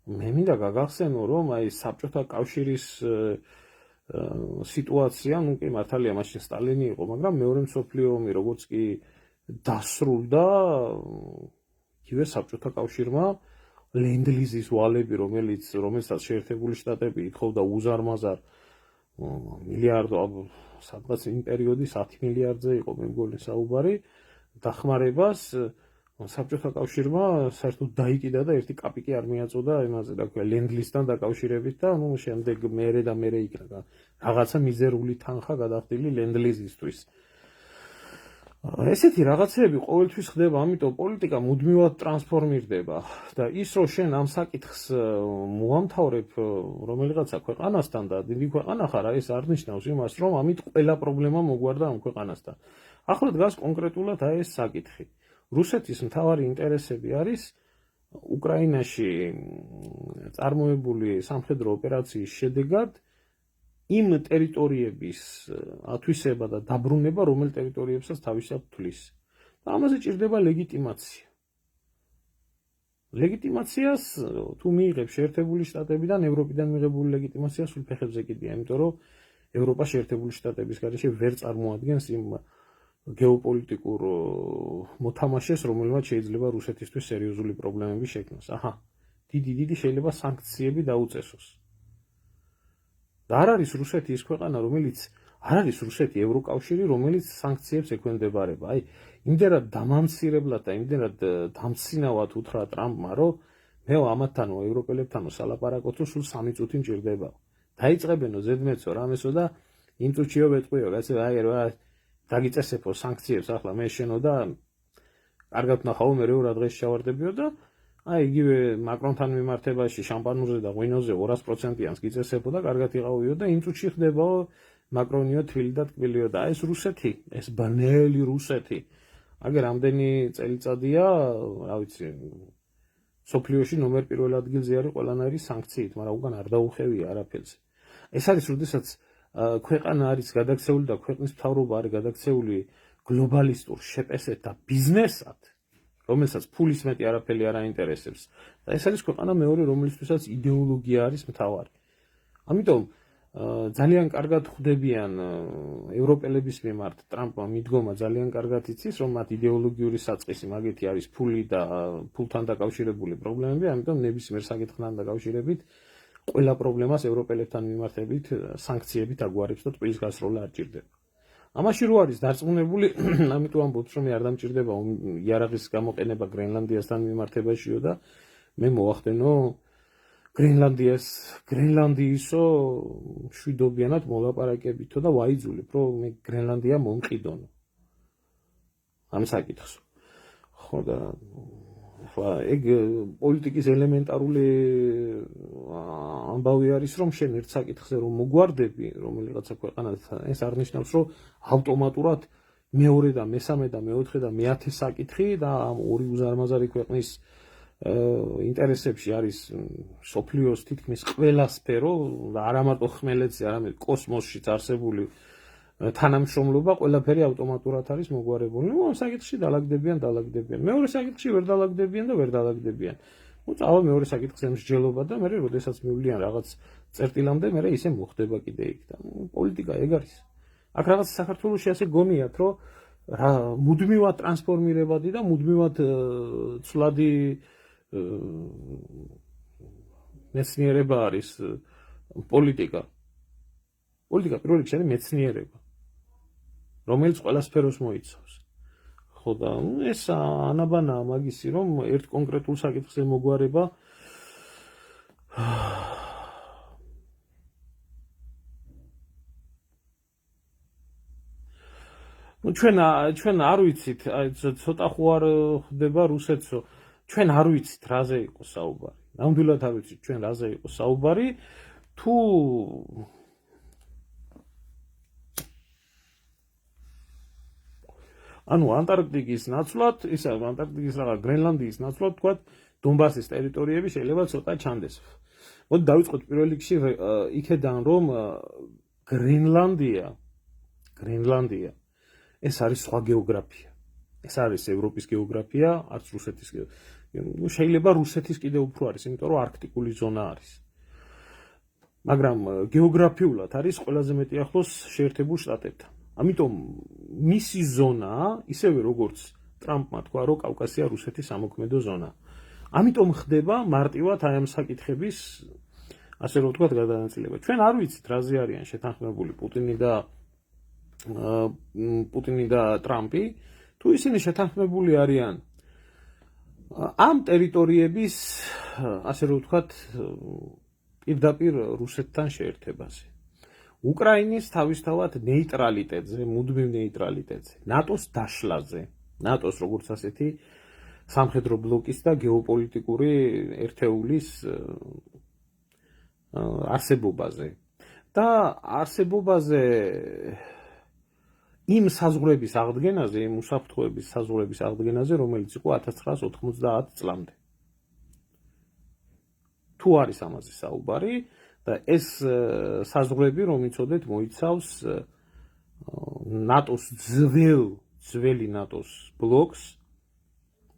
Speaker 1: მე მინდა გაგახსენო, რომ აი საბჭოთა კავშირის სიტუაცია, ნუ კი მართალია მაშინ სტალინი იყო, მაგრამ მეორე მსოფლიო ომი როგორც კი დასრულდა, იგივე საბჭოთა კავშირმა ლენდლიზის ვალები, რომელსაც შეერთებული შტატები ითხოვდა უზარმაზარ მილიარდო, სადღაც იმ პერიოდის 10 მილიარდზე იყო მე მგონი საუბარი, დახმარებას საბჭოთა კავშირმა საერთოდ დაიკიდა და ერთი კაპიკი არ მიაწოდა იმაზე, რა ქვია, ლენდლიზთან დაკავშირებით და ნუ შემდეგ მერე იქნა რაღაცა მიზერული თანხა გადახდილი ლენდლიზისთვის. ესეთი რაღაცები ყოველთვის ხდება, ამიტომ პოლიტიკა მუდმივად ტრანსფორმირდება და ის რომ შენ ამ საკითხს მოამთავრებ რომელიღაცა ქვეყანასთან და დიდი ქვეყანა ხარ, ეს არ ნიშნავს იმას, რომ ამით ყველა პრობლემა მოგვარდა ამ ქვეყანასთან. ახლა დგას კონკრეტულად ეს საკითხი. რუსეთის მთავარი ინტერესები არის უკრაინაში წარმოებული სამხედრო ოპერაციის შედეგად იმ ტერიტორიების ათვისება და დაბრუნება, რომელ ტერიტორიებსაც თავისად თვლის. და ამაზე ჭირდება ლეგიტიმაცია. ლეგიტიმაციას თუ მიიღებ შეერთებული შტატებიდან, ევროპიდან მიღებული ლეგიტიმაცია სულ ფეხებზე კიდია, იმიტომ რომ ევროპა შეერთებული შტატების გარეშე ვერ წარმოადგენს იმ გეოპოლიტიკურ მოთამაშეს, რომელმაც შეიძლება რუსეთისთვის სერიოზული პრობლემები შექმნას. აჰა, დიდი შეიძლება სანქციები დაუწესოს. და არ არის რუსეთი ის ქვეყანა, რომელიც არ არის რუსეთი ევროკავშირი, რომელიც სანქციებს ექვემდებარება. აი, იმდენად დამამცირებლად და იმდენად დამცინავად უთხრა ტრამპმა, რომ მე ამათთანო ევროპელებთანო სალაპარაკო თუ სულ 3 წუთი მჭირდება. დაიწყებენო ზედმეტსო რამესო და იმ წუთშიო ვეტყვიო, ასე აი რა დაგიწესებო სანქციებს ახლა მე შენო და კარგად ნახავ მე რა დღეს შევარდებიო და აი იგივე მაკრონთან მიმართებაში შამპანურზე და ღვინოზე 200%-იანს გიწესებო და კარგად იყავიო და იმ წუთში ხდებაო მაკრონიო თვილი და ტკბილიო და ეს რუსეთი, ეს ბნელი რუსეთი. აგერ რამდენი წელიწადია, რა ვიცი, სოფლიოში ნომერ პირველ ადგილზე არის ყველანაირი სანქციით, მაგრამ უკან არ დაუხევია არაფერზე. ეს არის როდესაც ქვეყანა არის გადაქცეული და ქვეყნის მთავრობა არის გადაქცეული გლობალისტურ შეპესად და ბიზნესად, რომელსაც ფულის მეტი არაფერი არ აინტერესებს. და ეს არის ქვეყანა მეორე, რომელიცთვისაც იდეოლოგია არის მთავარი. ამიტომ ძალიან კარგად ხვდებიან ევროპელების მიმართ ტრამპმა მიდგომა ძალიან კარგად იცის, რომ მათ იდეოლოგიური საწყისი მაგეთი არის ფული და ფულთან დაკავშირებული პრობლემები, ამიტომ ნებისმიერ საკითხთან დაკავშირებით ყველა პრობლემას ევროპელებთან მიმართებით სანქციებით აგვარებს და ტყუილის გასროლა არ ჭირდება. ამაში რო არის დარწმუნებული, ამიტომ ამბობთ, რომ არ დამჭირდება იარაღის გამოყენება გრენლანდიასთან მიმართებაშიო და მე მოახდენო გრენლანდიისო შვიდობიანად მოლაპარაკებითო და ვაიძულებ, რომ მე გრენლანდია მომყიდონო. ამ საკითხს. ხო და ეგ პოლიტიკის ელემენტარული ამბავი არის, რომ შენ ერთ საკითხზე რომ მოგვარდები, რომელიღაცა ქვეყანასთან, ეს არ ნიშნავს, რომ ავტომატურად მეორე და მესამე და მეოთხე და მეათე საკითხი და ამ ორი უზარმაზარი ქვეყნის ინტერესებში არის სოფლიოს თითქმის ყველა სფერო და არა მარტო ხმელეთზე, არამედ კოსმოსშიც არსებული თანამშრომლობა ყველაფერი ავტომატურად არის მოგვარებული. ნუ ამ საკითხში დალაგდებიან. მეორე საკითხში ვერ დალაგდებიან და ვერ დალაგდებიან. ნუ წავა მეორე საკითხზე მსჯელობა და მე როდესაც მივლიან რაღაც წერტილამდე, მე ისე მოხდება კიდე იქ და პოლიტიკა ეგ არის. აქ რაღაც საქართველოში ასე გონიათ, რომ მუდმივად ტრანსფორმირებადი და მუდმივად ცვლადი მეცნიერება არის პოლიტიკა. პოლიტიკა პირველ რიგში არის მეცნიერება, რომელიც ყველა სფეროს მოიცავს. ხო და ეს ანაბანაა მაგისი, რომ ერთ კონკრეტულ საკითხზე მოგვარება ნუ ჩვენ არ ვიცით, აი ცოტა ხო არ ხდება რუსეთსო. ჩვენ არ ვიცით რაზე იყო საუბარი. ნამდვილად არ ვიცით ჩვენ რაზე იყო საუბარი. თუ ანუ ანტარქტიკის ნაცვლად, ისა ანტარქტიკის რაღაც გრენლანდიის ნაცვლად თქვათ დონბასის ტერიტორიები შეიძლება ცოტა ჩანდეს. მოდი დავიწყოთ პირველ რიგში იქედან რომ გრენლანდია ეს არის სხვა გეოგრაფია. ეს არის ევროპის გეოგრაფია, არც რუსეთის. ნუ შეიძლება რუსეთის კიდევ უფრო არის, იმიტომ რომ არქტიკული ზონა არის. მაგრამ გეოგრაფიულად არის ყველაზე მეტი ახლოს შეერთებულ შტატებთან. ამიტომ მისი ზონა, ისევე როგორც ტრამპმა თქვა, რომ კავკასია რუსეთის სამოქმედო ზონა. ამიტომ ხდება მარტივად აი ამ საკითხების, ასე რომ ვთქვათ, გადანაწილება. ჩვენ არ ვიცით რაზე არიან შეთანხმებული პუტინი და ტრამპი, თუ ისინი შეთანხმებული არიან ამ ტერიტორიების, ასე რომ ვთქვათ, პირდაპირ რუსეთთან შეერთებაზე. უკრაინის თავისთავად ნეიტრალიტეტზე, მუდმივ ნეიტრალიტეტზე, ნატოს დაშლაზე, ნატოს როგორც ასეთი სამხედრო ბლოკის და გეოპოლიტიკური ერთეულის არსებობაზე. და არსებობაზე იმ საზღვრების აღდგენაზე, იმ უსაფრთხოების საზღვრების აღდგენაზე, რომელიც იყო 1990 წლამდე. თუ არის ამაზე საუბარი და ეს საზღვრები, რომ იცოდეთ, მოიცავს ნატოს ძველი ნატოს ბლოკს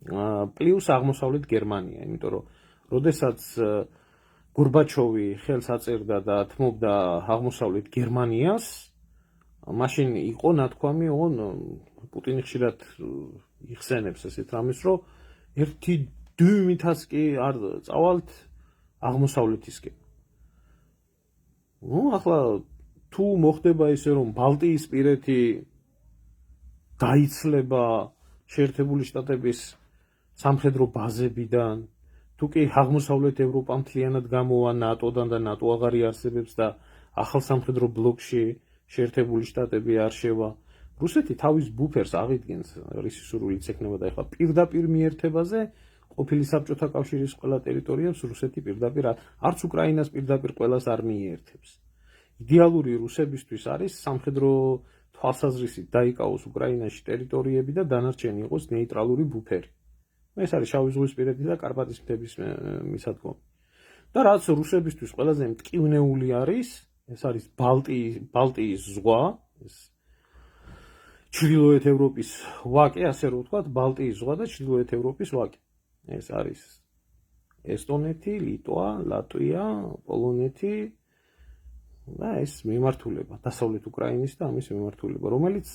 Speaker 1: პლუს აღმოსავლეთ გერმანია, იმიტომ რომ როდესაც გორბაჩოვი ხელს აწერდა და თმობდა აღმოსავლეთ გერმანიას, მაშინ იყო ნათქვამი, პუტინი ხშირად იხსენებს ესეთ რამეს, რომ ერთი დიუმითაც კი არ წავალთ აღმოსავლეთისკენ. ახლა თუ მოხდება ისე, რომ ბალტიისპირეთი დაიცლება შეერთებული შტატების სამხედრო ბაზებიდან, თუ კი აღმოსავლეთ ევროპა მთლიანად გამოვა ნატოდან და ნატო აღარ იარსებებს და ახალ სამხედრო ბლოკში შეერთებული შტატები არ შევა, რუსეთი თავის ბუფერს აღიდგენს, რისი სურვილიც ექნება და ეხლა პირდაპირ მიერთებაზე ყოფილი საბჭოთა კავშირის ყველა ტერიტორიებს რუსეთი პირდაპირ არც უკრაინას პირდაპირ ყველას არ მიერთებს. იდეალური რუსებისთვის არის სამხედრო თვალსაზრისით დაიკავოს უკრაინაში ტერიტორიები და დანარჩენი იყოს ნეიტრალური ბუფერი. ეს არის შავი ზღვისპირეთი და კარპატის მთების მისადგომი. და რაც რუსებისთვის ყველაზე მტკივნეული არის, ეს არის ბალტიის ზღვა, ეს ჩრდილოეთ ევროპის ვაკე, ასე რომ ვთქვათ, ბალტიის ზღვა და ჩრდილოეთ ევროპის ვაკე. ეს არის ესტონეთი, ლიტვა, ლატვია, პოლონეთი და ეს მიმართულება, დასავლეთ უკრაინის და ამის მიმართულება, რომელიც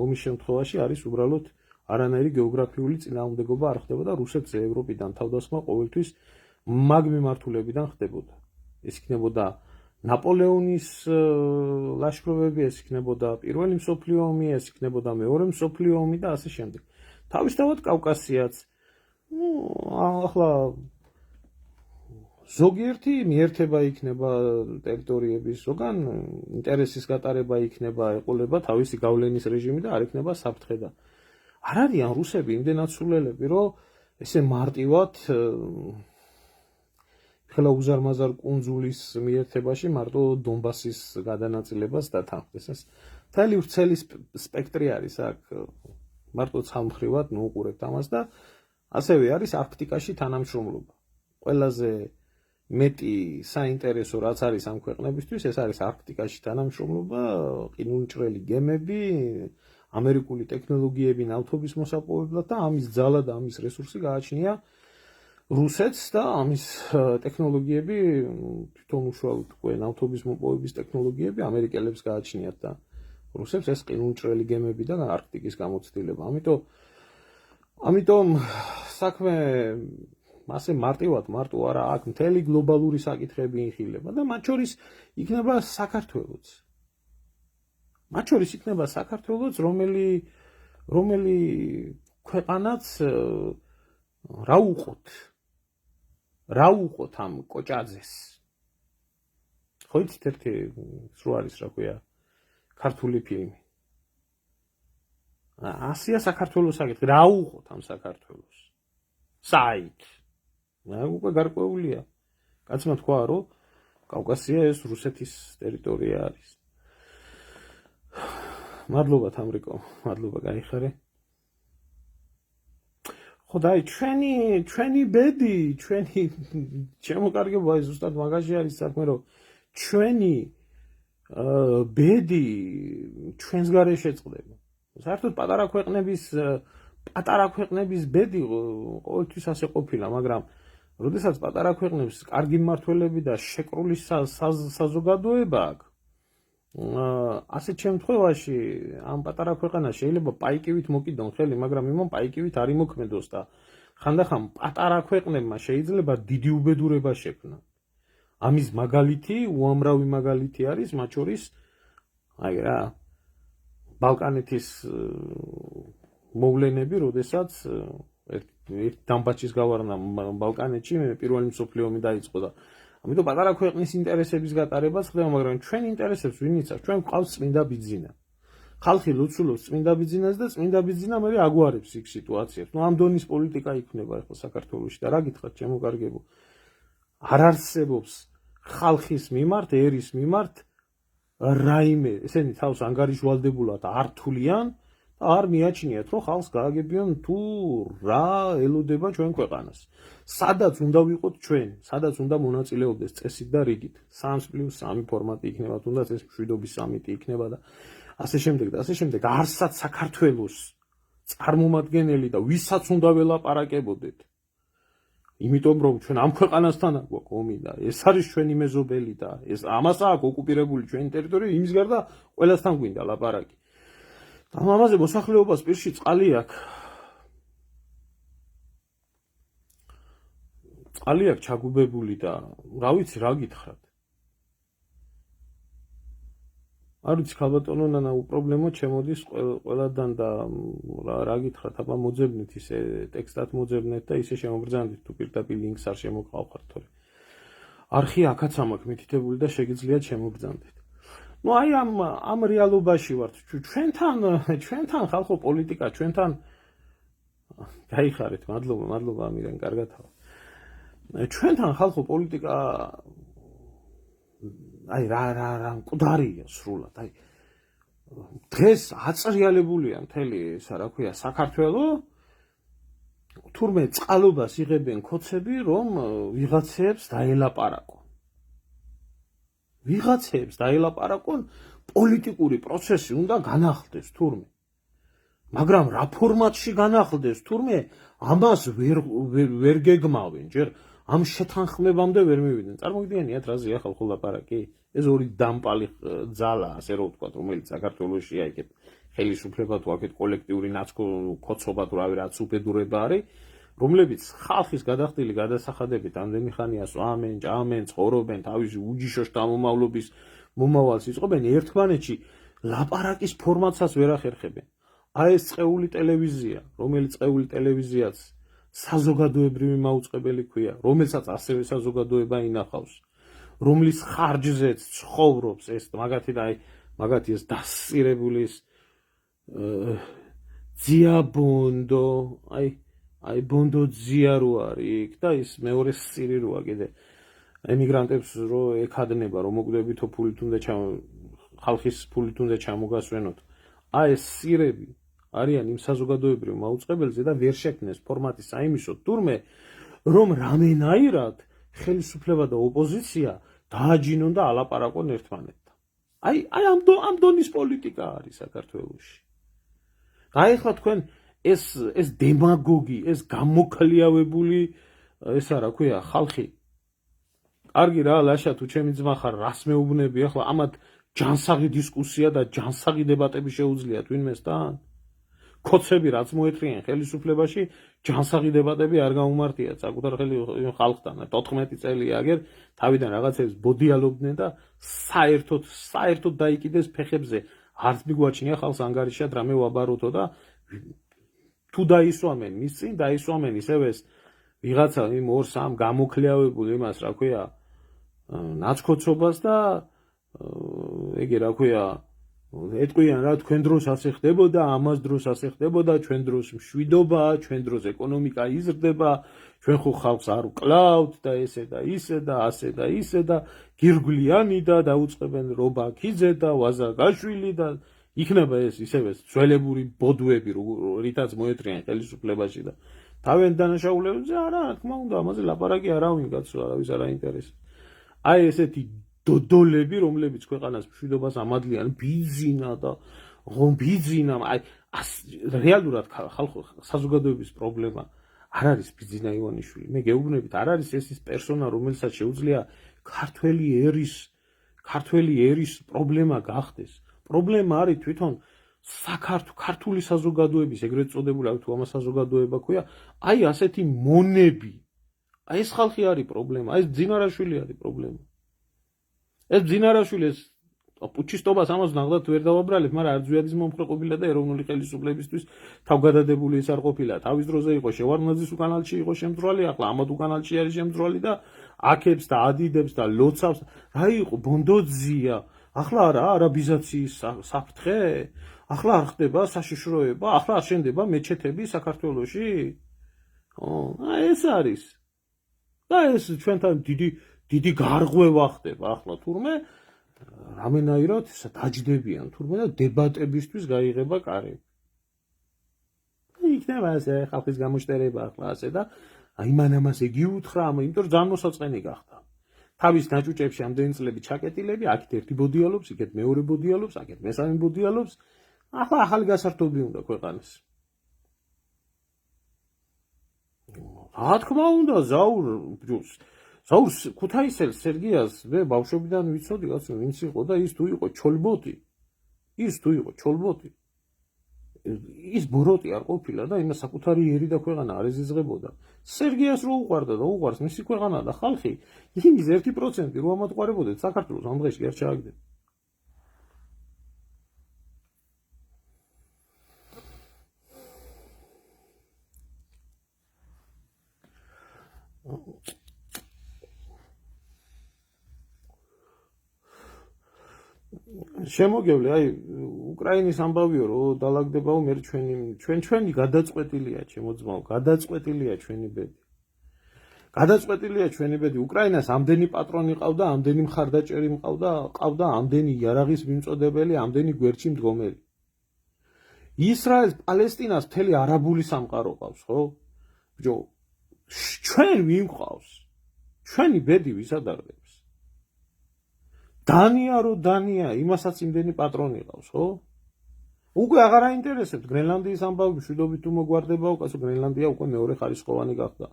Speaker 1: ომის შემთხვევაში არის უბრალოდ არანაირი გეოგრაფიული წინააღმდეგობა არ ხდება და რუსეთს ევროპიდან თავდასხმა ყოველთვის მაგ მიმართულებიდან ხდებოდა. ეს იქნებოდა ნაპოლეონის ლაშქრობები, ეს იქნებოდა პირველი მსოფლიო ომი, ეს იქნებოდა მეორე მსოფლიო ომი და ასე შემდეგ. თავისთავად კავკასიაც, ახლა ზოგიერთი მიერთება იქნება ტერიტორიების, ზოგან ინტერესის გატარება იქნება, ეყოლება თავისი გავლენის რეჟიმი და არ იქნება საფრთხე და არ არიან რუსები იმდენად სულელები, რომ ესე მარტივად ხელა უზარმაზარ კუნძულის მიერთებაში მარტო დონბასის გადანაწილებას დათანხმდეს. ეს მთელი ვრცელი სპექტრი არის აქ, მარტო ცალმხრივად ნუყურებთ ამას და ასევე არის არქტიკაში თანამშრომლობა. ყველაზე მეტი საინტერესო რაც არის ამ ქვეყნებისთვის, ეს არის არქტიკაში თანამშრომლობა, ყინულმჭრელი გემები, ამერიკული ტექნოლოგიები ნავთობის მოსაპოვებლად და ამის ძალა და ამის რესურსი გააჩნია რუსეთს და ამის ტექნოლოგიები თვითონ უშუალოდ უკვე ნავთობის მოპოვების ტექნოლოგიები ამერიკელებს გააჩნიათ და რუსებს ეს ყინულმჭრელი გემები და არქტიკის გამოცდილება. ამიტომ საქმე ასე მარტო არა, აქ მთელი გლობალური საკითხები ინხილება და მათ შორის იქნება საქართველოც. რომელი ქვეყანაც რა უყოთ ამ კოჭაძეს. ხო იცით ერთი სულ არის რა ქვია ქართული ფილმი. ასია საქართველოს საკითხი, რა უყოთ ამ საქართველოს. საით. უკვე გარკვეულია. კაცმა თქვა, რომ კავკასია ეს რუსეთის ტერიტორია არის. მადლობა თამრიკო, მადლობა გაიხარე. ხო და ჩვენი ბედი, ჩემო კარგებო, აი ზუსტად მაგაში არის საქმე, რომ ჩვენი ბედი ჩვენს გარეშე ეწყდება. საერთოდ პატარა ქვეყნების ბედი ყოველთვის ასე ყოფილა, მაგრამ როდესაც პატარა ქვეყნებს კარგი მმართველები და შეკრული საზოგადოება აქვს, ასეთ შემთხვევაში ამ პატარა ქვეყანას შეიძლება პაიკივით მოკიდონ ხელი, მაგრამ იმან პაიკივით არ იმოქმედოს და ხანდახან პატარა ქვეყნებმა შეიძლება დიდი უბედურება შექმნა. ამის მაგალითი, უამრავი მაგალითი არის, მათ შორის აი რა ბალკანეთის მოვლენები, როდესაც ერთ დამბაჩის გავარნა ბალკანეთში პირველი მსოფლიო ომი დაიწყო და ამიტომ პატარა ქვეყნის ინტერესების გატარებაც ხდება, მაგრამ ჩვენ ინტერესებს ვინ იცავს? ჩვენ გვყავს წმინდა ბიძინა. ხალხი ლოცულობს წმინდა ბიძინას და წმინდა ბიძინა მე აგვარებს იქ სიტუაციებს. ამ დონის პოლიტიკა იქნება ახლა საქართველოში და რა გითხრათ, ჩემო კარგებო? არ არსებობს ხალხის მიმართ, ერის მიმართ რაიმე, ესენი თავს ანგარიშვალდებულად არ თვლიან და არ მიაჩნიათ, რომ ხალხს გააგებიან თუ რა ელოდება ჩვენ ქვეყანას. სადაც უნდა ვიყოთ ჩვენ, სადაც უნდა მონაწილეობდეს წესით და რიგით. 3+3 ფორმატი იქნება, თუნდაც ეს მშვიდობის სამიტი იქნება და ასე შემდეგ და ასე შემდეგ. არცაც საქართველოს წარმომადგენელი და ვისაც უნდა ველაპარაკებოდეთ. იმიტომ რომ ჩვენ ამ ქვეყანასთან გვაქვს ომი და ეს არის ჩვენი მეზობელი და ეს ამას აქვს ოკუპირებული ჩვენი ტერიტორია, იმის გარდა ყველასთან გვინდა ლაპარაკი. და ამაზე მოსახლეობას პირში წყალი აქვს. წყალი აქვს ჩაგუბებული და რა ვიცი რა გითხრათ. არ ვიცი ქალბატონო ნანა უპრობლემო ჩემოდის ყველადან და რა გითხრათ, აბა მოძებნით ისე ტექსტად მოძებნეთ და ისე შემოგბრძანდით თუ პირდაპირ ლინკს არ შემოგყავხართ, თორე არხი აქაც ამაქვს მითითებული და შეგიძლიათ შემოგბრძანდეთ. ნუ აი ამ რეალობაში ვართ ჩვენთან ხალხო პოლიტიკა ჩვენთან გაიხარეთ, მადლობა ამირან, კარგათავ. ჩვენთან ხალხო პოლიტიკა აი რა მკვდარია სრულად. აი დღეს აწრიალებულია მთელი ისა რა ქვია საქართველო, თურმე წყალობას იღებენ ქოცები, რომ ვიღაცებს დაელაპარაკონ, პოლიტიკური პროცესი უნდა განახლდეს თურმე. მაგრამ რა ფორმატში განახლდეს თურმე, ამას ვერ გეგმავენ, ჯერ ამ შეთანხმებამდე ვერ მივიდნენ. წარმოგიდგენიათ რაზეა ხალხო ლაპარაკი? ეს ორი დამპალი ძალა, ასე რომ ვთქვათ, რომელიც საქართველოშია იქეთ ხელისუფლება თუ აქეთ კოლექტიური ნაცკოცობა თუ რავი რაც უბედურება არის, რომლებიც ხალხის გადახდილი გადასახადებით ამდენი ხანია სვამენ, ჭამენ, ცხოვრობენ, თავისი უჯიშო შთამომავლობის მომავალს იწყობენ, ერთმანეთში ლაპარაკის ფორმატსაც ვერ ახერხებენ. აი ეს წეული ტელევიზია, რომელიც წეული ტელევიზიაც საზოგადოებრივი მაუწყებელი ქვია, რომელსაც ასევე საზოგადოება ინახავს, რომლის ხარჯზეც ცხოვრობს ეს მაგათი ეს დასწირებული ძიაბონდო, აი ბონდო ძია რო არის იქ და ის მეორე სცირი როა კიდე ემიგრანტებს რო ეკადნება, რომ მოკვდებითო ფულით უნდა ხალხის ფულით უნდა ჩამოგასვენოთ. აი ეს სცირები არიან იმ საზოგადოებრივ მაუწყებელზე და ვერ შექმნეს ფორმატი საიმისოდ, თურმე რომ რამენაირად ხელისუფლება და ოპოზიცია დააჯინონ და ალაპარაკონ ერთმანეთთან. აი ამ დონის პოლიტიკა არის საქართველოში. და ეხლა თქვენ ეს დემაგოგი, ეს გამოქლიავებული ესა რა ქვია ხალხი. კარგი რა ლაშა თუ ჩემი ძმა ხარ, რას მეუბნები ახლა ამათ ჯანსაღი დისკუსია და ჯანსაღი დებატები შეუძლიათ ვინმესთან? ქოცები რაც მოეთრიან ხელისუფლებაში, ჯანსაღი დებატები არ გაუმართიათ საკუთარ ხალხთან. 14 წელი აგერ თავიდან რაღაცებს ბოდიალობდნენ და საერთოდ დაიკიდეს ფეხებზე. არც მიგვაჩნია ხალხს ანგარიშად რამე ვაბაროთო და თუ დაისვამენ მის წინ, დაისვამენ ისევ ეს ვიღაცა იმ 2-3 გამოქლიავებულ იმას რა ქვია ნაცკოცობას და ეგე რა ქვია ეტყვიან რა თქვენ დროს ასე ხდებოდა, ამას დროს ასე ხდებოდა, ჩვენ დროს მშვიდობაა, ჩვენ დროს ეკონომიკა იზრდება, ჩვენ ხო ხალხს არ ვკლავთ და ესე და ისე და ასე და ისე და გირგვლიანი და დაუწყებენ რობაქიძე და ვაზაგაშვილი და იქნება ეს ისევე ძველებური ბოდვები, რითაც მოეთრიან ხელისუფლებაში და თავენ დანაშაულებებზე არა, რა თქმა უნდა, ამაზე ლაპარაკი არავინ კაცო, არავის არ აინტერესებს. აი ესეთი დოდოლები, რომლებიც ქვეყანას მშვიდობას ამადლიან, ბიძინა და ბიძინა, აი რეალურად ხალხო საზოგადოების პრობლემა არ არის ბიძინა ივანიშვილი. მე გეუბნებით, არ არის ეს პერსონა, რომელსაც შეუძლია ქართველი ერის პრობლემა გახდეს. პრობლემა არის თვითონ ქართული საზოგადოების, ეგრეთ წოდებული, თუ ამას საზოგადოება ქვია, აი ასეთი მონები. აი ეს ხალხი არის პრობლემა, ეს ბძინარაშვილი არის პრობლემა. ეს ბძინარაშვილი ეს პუჩისტობას ამას ნახდათ ვერ დავაბრალებ, მაგრამ არ ძვიადის მომხრე ყოფილა და ეროვნული ხელისუფლებისთვის თავგადადებული ეს არ ყოფილა. თავის დროზე იყო შევარდნაძის უკანალში იყო შემძრვალი, ახლა ამათ უკანალში არის შემძრვალი და აქებს და ადიდებს და ლოცავს. რა იყო ბონდოძია? ახლა არაბიზაციის საფრთხე? ახლა არ ხდება საშიშროება? ახლა არ შენდება მეჩეთები საქართველოში? ეს არის. და ეს ჩვენთან დიდი გარღვევა ხდება ახლა თურმე რამენაირად დაჯდებიან თურმე და დებატებისთვის გაიღება კარი. იქნება ასე ხალხის გამოშტერება ახლა ასე და იმან-ამას იგი უთხრა, იმიტომ რომ ძალიან მოსაწყენი გახდა. თავის ნაჭუჭებში ამდენი წლები ჩაკეტილები, აქეთ ერთი ბოდიალობს, იქეთ მეორე ბოდიალობს, აქეთ მესამე ბოდიალობს. ახლა ახალი გასართობი უნდა ქვეყანას. რა თქმა უნდა, ზაურ ქუთაისელს სერგიას მე ბავშვობიდან ვიცოდი, კაცო, ვინც იყო და ის თუ იყო ჩოლბოტი. ის ბოროტი არ ყოფილა და იმას საკუთარი ერი და ქვეყანა არ ეზიზღებოდა. სერგიას რო უყვარდა და უყვარს მისი ქვეყანა და ხალხი, იმის 1% რო ამატყარებოდეთ საქართველოს ამ დღეში არ ჩააგდეთ. შემოგევლე, აი უკრაინის ამბავიო რომ დალაგდებაო მე ჩვენი გადაწყვეტილია ჩემო ძმაო, გადაწყვეტილია ჩვენი ბედი. გადაწყვეტილია ჩვენი ბედი. უკრაინას ამდენი პატრონი ყავდა, ამდენი მხარდაჭერი ყავდა, ამდენი იარაღის მიმწოდებელი, ამდენი გვერდში მდგომელი. ისრაელს, პალესტინას მთელი არაბული სამყარო ყავს, ხო? ბიჭო, ჩვენ ვინ ყავს? ჩვენი ბედი ვისადარდებს? დანია, იმასაც იმდენი პატრონი ყავს, ხო? უკვე აღარ აინტერესებთ გრენლანდიის ამბავი, მშვიდობით თუ მოგვარდებაო, კაცო, გრენლანდია უკვე მეორე ხარისხოვანი გახდა.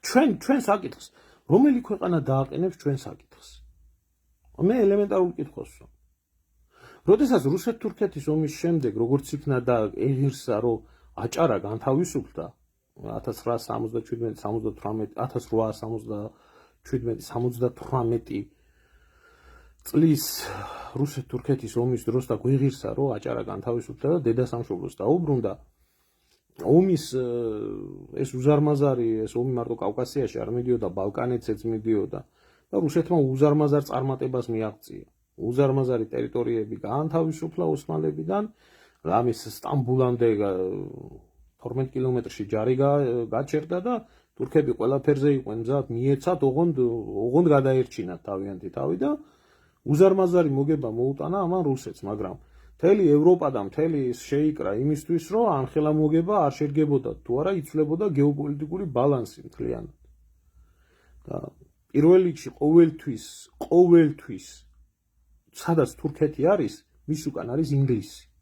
Speaker 1: ჩვენ საკითხს, რომელი ქვეყანა დააყენებს ჩვენ საკითხს? მე ელემენტარულ კითხვას ვსვამ. როდესაც რუსეთ-თურქეთის ომის შემდეგ, როგორც იქნა და ეღირსა, რომ აჭარა განთავისუფლდა 1877 წლის რუსეთ-თურქეთის ომის დროს და გვეღირსა, რომ აჭარა განთავისუფლდა და დედა სამშობლოს დაუბრუნდა. ომის ეს უზარმაზარი, ეს ომი მარტო კავკასიაში არ მიდიოდა, ბალკანეთზეც მიდიოდა და რუსეთმა უზარმაზარ წარმატებას მიაღწია. უზარმაზარი ტერიტორიები გაანთავისუფლა ოსმალებიდან, ამის სტამბულამდე 12 კილომეტრში ჯარი გაჩერდა და თურქები ყველაფერზე იყვნენ მზად მიეცათ, ოღონდ გადაერჩინათ თავიანთი თავი და უზარმაზარი მოგება მოუტანა ამან რუსეთს, მაგრამ მთელი ევროპა და მთელი შეიკრა იმისთვის, რომ ამ ხელა მოგება არ შერგებოდა, თუ არა იცვლებოდა გეოპოლიტიკური ბალანსი მთლიანად. და პირველ რიგში ყოველთვის სადაც თურქეთი არის, მის უკან არის ინგლისი.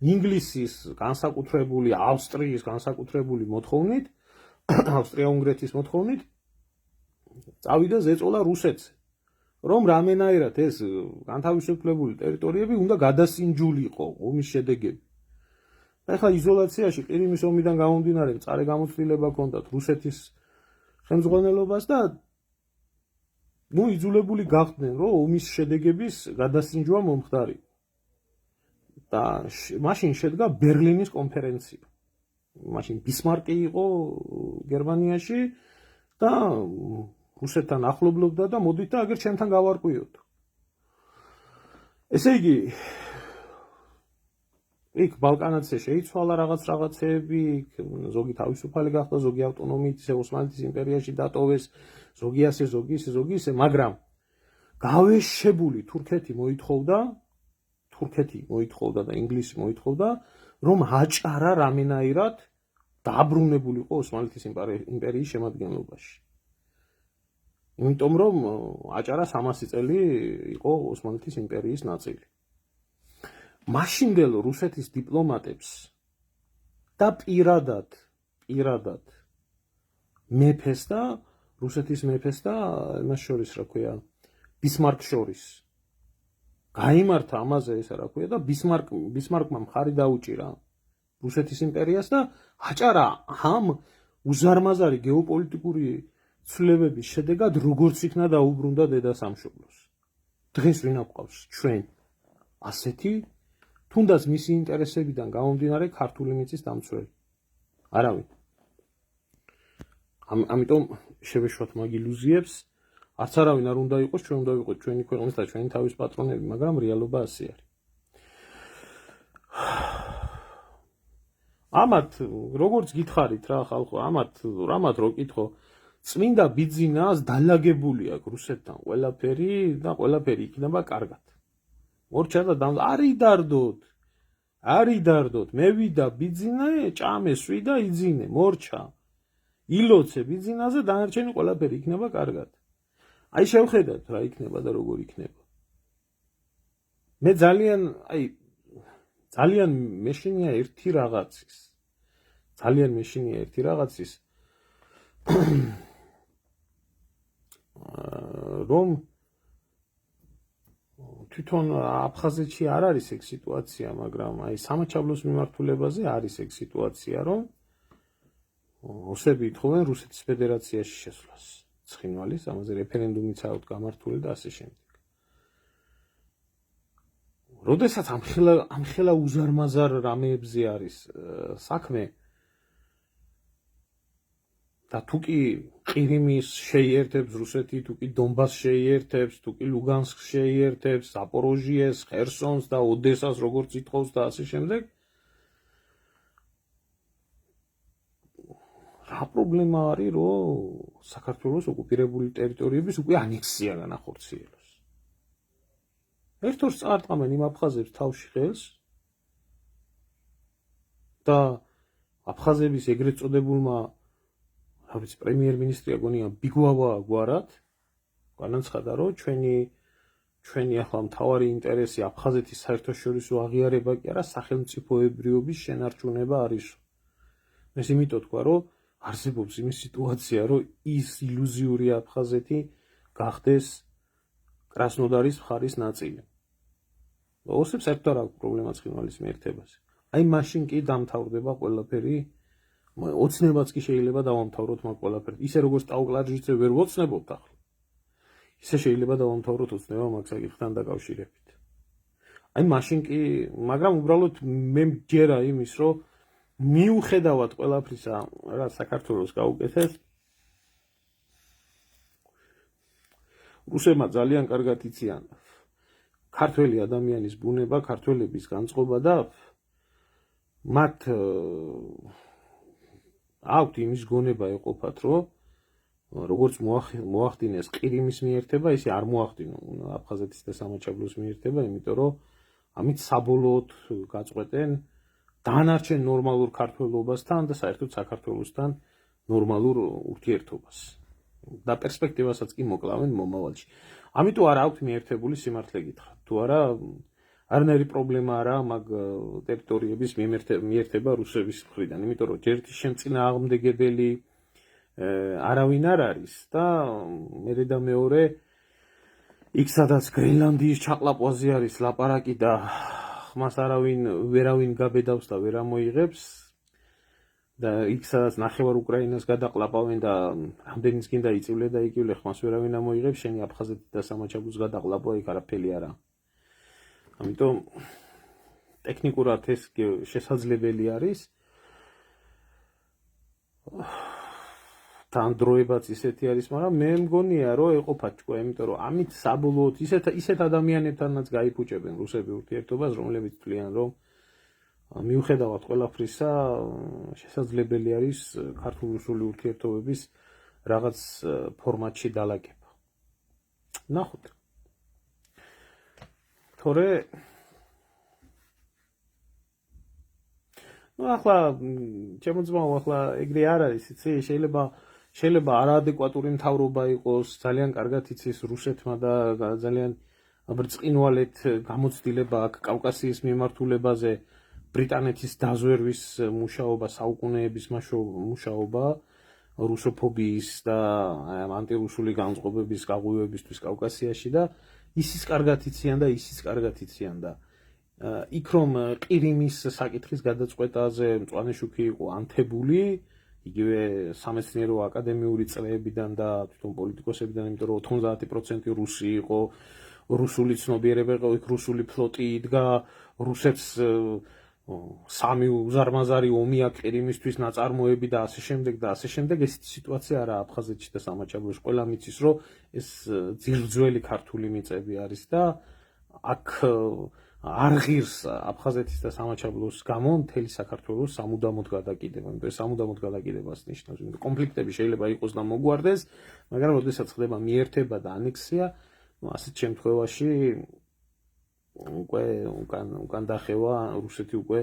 Speaker 1: ინგლისის განსაკუთრებული, ავსტრიის განსაკუთრებული მოთხოვნით, ავსტრია-უნგრეთის მოთხოვნით წავიდა ზეწოლა რუსეთზე, რომ რამენაირად ეს განთავისუფლებული ტერიტორიები უნდა გადასინჯულიყო ომის შედეგები. ეხლა იზოლაციაში ყირიმის ომიდან გამომდინარე მწარე გამოცდილება ჰქონდათ რუსეთის ხელმძღვანელობას და იძულებული გახდნენ, რომ ომის შედეგების გადასინჯვა მომხდარიყო. და მაშინ შედგა ბერლინის კონფერენცია. მაშინ ბისმარკი იყო გერმანიაში და რუსეთთან ახლობლობდა და მოდით და აგერ ჩემთან გავარკვიოთ. ესე იგი, იქ ბალკანეთზე შეიცვალა რაღაცეები, ზოგი თავისუფალი გახდა, ზოგი ავტონომიით ისე ოსმალეთის იმპერიაში დატოვეს, ზოგი ასე, ზოგი ისე, მაგრამ გავეშებული თურქეთი მოითხოვდა და ინგლისი მოითხოვდა, რომ აჭარა რამენაირად დაბრუნებულიყო ოსმალეთის იმპერიის შემადგენლობაში. იმიტომ რომ აჭარა 300 წელი იყო ოსმალეთის იმპერიის ნაწილი. მაშინდელ რუსეთის დიპლომატებს და პირადად მეფეს და რუსეთის მეფეს და იმას შორის, რა ქვია, ბისმარკ შორის გაიმართა ამაზე ესა, რა ქვია, და ბისმარკმა მხარი დაუჭირა რუსეთის იმპერიას და აჭარა ამ უზარმაზარი გეოპოლიტიკური ცვლილებების შედეგად როგორც იქნა დაუბრუნდა დედა სამშობლოს. დღეს ვინ აყავს ჩვენ ასეთი თუნდაც მისი ინტერესებიდან გამომდინარე ქართული მიწის დამცველი? არავინ. ამიტომ შევეშვათ მაგ ილუზიებს, არც არავინ არ უნდა იყოს, ჩვენ უნდა ვიყოთ ჩვენი ქვეყნის და ჩვენი თავის პატრონები, მაგრამ რეალობა ასე არის. ამათ როგორც გითხარით რა ხალხო, ამათ რო კითხო, წმინდა ბიძინას დალაგებული აქვს რუსეთთან ყველაფერი და ყველაფერი იქნება კარგად. მორჩა და არ იდარდოთ, მე ვიდა ბიძინე, ჭამე სვიდა იძინე, მორჩა. ილოცე ბიძინაზე დანარჩენი ყველაფერი იქნება კარგად. აი შევხედათ რა იქნება და როგორ იქნება. მე ძალიან მეშინია ერთი რაღაცის. რომ თვითონ აფხაზეთში არ არის ეგ სიტუაცია, მაგრამ აი სამაჩაბლოს მიმართულებაზე არის ეგ სიტუაცია, რომ რუსები ითხოვენ რუსეთის ფედერაციაში შესვლას. ცხინვალის, ამაზე რეფერენდუმიც აქვს გამართული და ასე შემდეგ. როდესაც ამხელა უზარმაზარ რამეებზე არის საქმე და თუკი ყირიმის შეიერთებს რუსეთი, თუკი დონბასს შეიერთებს, თუკი ლუგანსკს შეიერთებს, ზაპოროჟიეს, ხერსონს და ოდესას როგორც ითხოვს და ასე შემდეგ, რა პრობლემა არის, რომ საქართველოს ოკუპირებული ტერიტორიების უკვე ანექსია განახორციელოს. ერთ ორს წაარტყამენ იმ აფხაზებს თავში ხელს და აფხაზების ეგრეთ წოდებულმა პრემიერ-მინისტრია გონია ბიგვავა გვარად განაცხადა, რომ ჩვენი ახლა მთავარი ინტერესი აფხაზეთის საერთაშორისო აღიარება კი არა, სახელმწიფოებრიობის შენარჩუნება არის. ეს იმიტომ თქვა, რომ არსებობს იმის სიტუაცია, რომ ის ილუზიური აფხაზეთი გახდეს კრასნოდარის მხარის ნაწილი. ოსებს საერთოდ არ აქვს პრობლემა ცხინვალის მიერთებაზე. აი მაშინ კი დამთავრდება ყველაფერი, ოცნებაც კი შეიძლება დავამთავროთ მაგ ყველაფერს. ისე როგორც ტაუკლარჯიძე ვერ ვოცნებობთ ახლა. ისე შეიძლება დავამთავროთ ოცნება მაგ საკითხთან დაკავშირებით. აი მაშინ კი, მაგრამ უბრალოდ მე მგერა იმის, რომ მიუხედავად ყველაფრისა, რა საქართველოს გაუკეთეს, რუსებმა ძალიან კარგად იციან ქართველი ადამიანის ბუნება, ქართველების განწყობა და მათ აქვთ იმის გონება ეყოფათ, რომ როგორც მოახდინეს ყირიმის მიერთება, ისე არ მოახდინო აფხაზეთის და სამაჩაბლოს მიერთება, იმიტომ რომ ამით საბოლოოდ გაწყვეტენ დანარჩენ ნორმალურ ქართველობასთან და საერთოდ საქართველოსთან ნორმალურ ურთიერთობას. და პერსპექტივასაც კი მოკლავენ მომავალში. ამიტომ არ აქვთ მიერთებული სიმართლე გითხრათ. თუ არა, არანაირი პრობლემა არაა მაგ ტერიტორიების მიერთება რუსების მხრიდან, იმიტომ რომ ჯერ შემწინააღმდეგებელი არავინ არ არის და მერე და მეორე იქ სადაც გრენლანდიის ჩაყლაპვაზე არის ლაპარაკი და ხმას ვერავინ გაბედავს და ვერ ამოიღებს და იქ სადაც ნახევარ უკრაინას გადაყლაპავენ და რამდენიც გინდა იწივლე და იკივლე, ხმას ვერავინ ამოიღებს, შენი აფხაზეთი და სამაჩაბლოს გადაყლაპვა იქ არაფერი არა. ამიტომ ტექნიკურად ეს შესაძლებელი არის. დანდროებაც ისეთი არის, მაგრამ მე მგონია, რომ ეყოფათ თქვა, იმიტომ რომ ამით საბოლოოდ ისეთ ადამიანებთანაც გაიფუჭებენ რუსები ურთიერთობას, რომლებიც თვლიან, რომ მიუხედავად ყველაფრისა, შესაძლებელი არის ქართულ-რუსული ურთიერთობების რაღაც ფორმატში დალაგება. ნახოთ. თორე ახლა ჩემო ძმაო, ახლა ეგრე არ არის, იცი, შეიძლება არაადეკვატური მთავრობა იყოს, ძალიან კარგად იცის რუსეთმა და ძალიან ბრწყინვალედ გამოცდილება აქვს კავკასიის მიმართულებაზე, ბრიტანეთის დაზვერვის მუშაობა, საუკუნეების მუშაობა, რუსოფობიის და ანტირუსული განწყობების გაღვივებისთვის კავკასიაში და ისიც კარგად იციან და იქ რომ ყირიმის საკითხის გადაწყვეტაზე მწვანე შუქი იყო ანთებული, იგივე სამეცნიერო აკადემიური წრეებიდან და თვითონ პოლიტიკოსებიდან, იმიტომ რომ 90% რუსი იყო, რუსული ცნობიერება იყო, იქ რუსული ფლოტი იდგა, რუსებს სამი უზარმაზარი ომი აქვს ყირიმისთვის ნაწარმოები და ასე შემდეგ და ასე შემდეგ. ესეთი სიტუაცია არა აფხაზეთში და სამაჩაბლოში. ყველა მიცის, რომ ეს ძირძველი ქართული მიწები არის და აქ არ ღირს აფხაზეთის და სამაჩაბლოს გამო მთელი საქართველოს სამუდამოდ გადაკიდება. იმიტომ სამუდამოდ გადაკიდებას ნიშნავს. იმიტომ კონფლიქტები შეიძლება იყოს და მოგვარდეს, მაგრამ როდესაც ხდება მიერთება და ანექსია, ასეთ შემთხვევაში უკვე უკან დახევა რუსეთი უკვე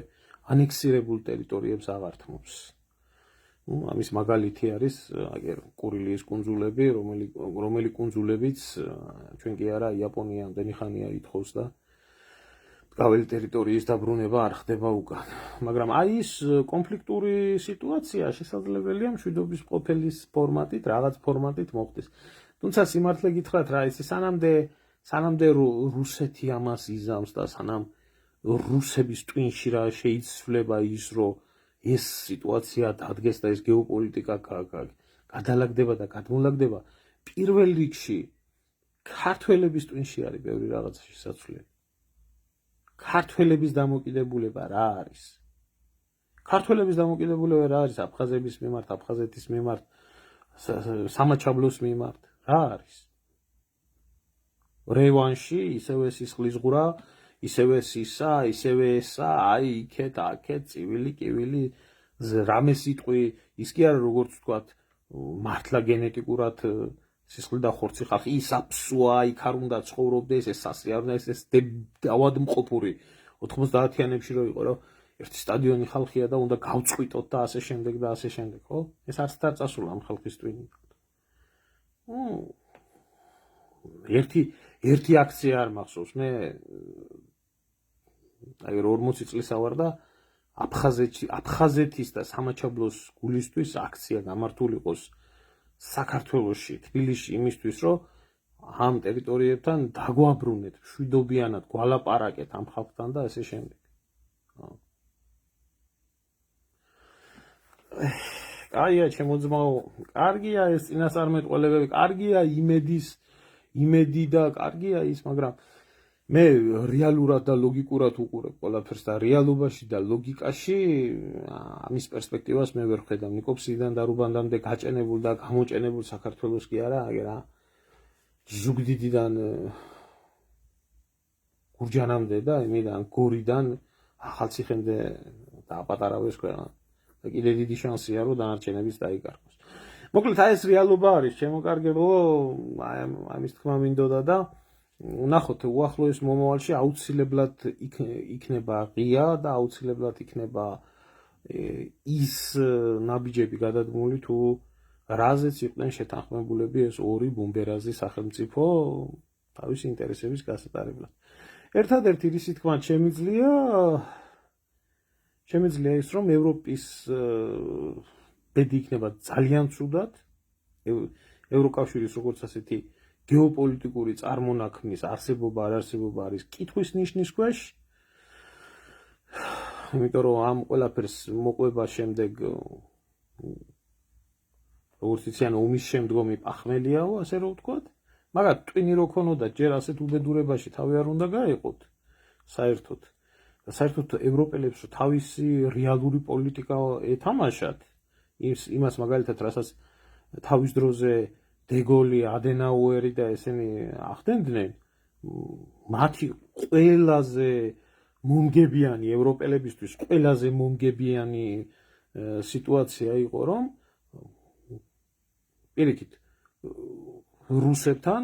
Speaker 1: ანექსირებულ ტერიტორიებს აღარ თმობს. ამის მაგალითი არის აგერ კურილიის კუნძულები, რომელი კუნძულებიც ჩვენ კი არა იაპონია ამდენი ხანია ითხოვს და გაველი ტერიტორიის დაბრუნება არ ხდება უკან. მაგრამ აი ის კონფლიქტური სიტუაცია შესაძლებელია მშვიდობის ყოფილის ფორმატით, რაღაც ფორმატით მოხდეს. თუმცა სიმართლე გითხრათ რა, ის სანამდე რუსეთი ამას იზამს და სანამ რუსების ტვინში რა შეიცვლება ის, რომ ეს სიტუაცია დადგეს და ეს გეოპოლიტიკა გადალაგდება და გადმოლაგდება, პირველ რიგში ქართველების ტვინში არის ბევრი რაღაცა შესაძლებელი. ქართველების დამოკიდებულება რა არის? ქართველების დამოკიდებულება რა არის აფხაზების მიმართ, აფხაზეთის მიმართ, სამაჩაბლოს მიმართ? რა არის? რევანში, ისევე სისხლისღვრა, ისევე სისა, ისევე ესა, აი იქეთ, აქეთ, წივილი, კივილი, რამე სიტყვი, ის კი არა როგორც ვთქვათ, მართლა გენეტიკურად სისხლი და ხორცი ხალხი, ის აფსუა, იქ არ უნდა ცხოვრობდეს, ეს ასე არ უნდა, ეს ავადმყოფური 90-იანებში რო იყო, რომ ერთი სტადიონი ხალხია და უნდა გავწყვიტოთ და ასე შემდეგ და ასე შემდეგ, ხო? ეს არც არ წასულა ამ ხალხის ტვინით. ერთი აქცია არ მახსოვს, მე აი 40 წლისა ვარ და აფხაზეთის და სამაჩაბლოს გულისთვის აქცია გამართული იყოს საქართველოში, თბილისში იმისთვის, რომ ამ ტერიტორიებთან დაგვაბრუნეთ, მშვიდობიანად გვალაპარაკეთ ამ ხალხთან და ასე შემდეგ. კაია, ჩემო ძმაო, კარგია ეს წინასწარმეტყველებები, კარგია იმედი და კარგია ის, მაგრამ მე რეალურად და ლოგიკურად უყურებ ყველაფერს და რეალობაში და ლოგიკაში ამის პერსპექტივას მე ვერ ხედავ. ნიკოპსიდან და რუბანდამდე გაჭენებულ და გამოჭენებულ საქართველოს კი არა, აგერა ზუგდიდიდან გურჯანამდე და იმიდან გორიდან ახალციხემდე დააპატარავეს ყველა. და კიდე დიდი შანსია, რომ დანარჩენებიც დაიკარგოს. მოკლედ აი ეს რეალობა არის, ჩემო კარგებო, ამის თქმა მინდოდა და ნახოთ უახლოეს მომავალში აუცილებლად იქნება ღია და აუცილებლად იქნება ის ნაბიჯები გადადგმული თუ რაზეც იყვნენ შეთანხმებულები ეს ორი ბუმბერაზი სახელმწიფო თავისი ინტერესების გასატარებლად. ერთადერთი რისი თქმა შემიძლია ის, რომ ევროპის ბედი იქნება ძალიან ცუდად, ევროკავშირის როგორც ასეთი გეოპოლიტიკური წარმონაქმნის არსებობა არ არსებობა არის კითხვის ნიშნის ქვეშ, იმიტომ რომ ამ ყველაფერს მოყვება შემდეგ როგორც იციან ომის შემდგომი პახმელიაო, ასე რომ ვთქვათ, მაგრამ ტვინი რო ქონოდა ჯერ ასეთ უბედურებაში თავი არ უნდა გაეყოთ საერთოდ და საერთოდ ევროპელებს თავისი რეალური პოლიტიკა ეთამაშათ იმას მაგალითად რასაც თავის დროზე დეგოლი, ადენაუერი და ესენი ახდენდნენ, მათი ყველაზე მომგებიანი ევროპელებისთვის ყველაზე მომგებიანი სიტუაცია იყო, რომ პირიქით რუსებთან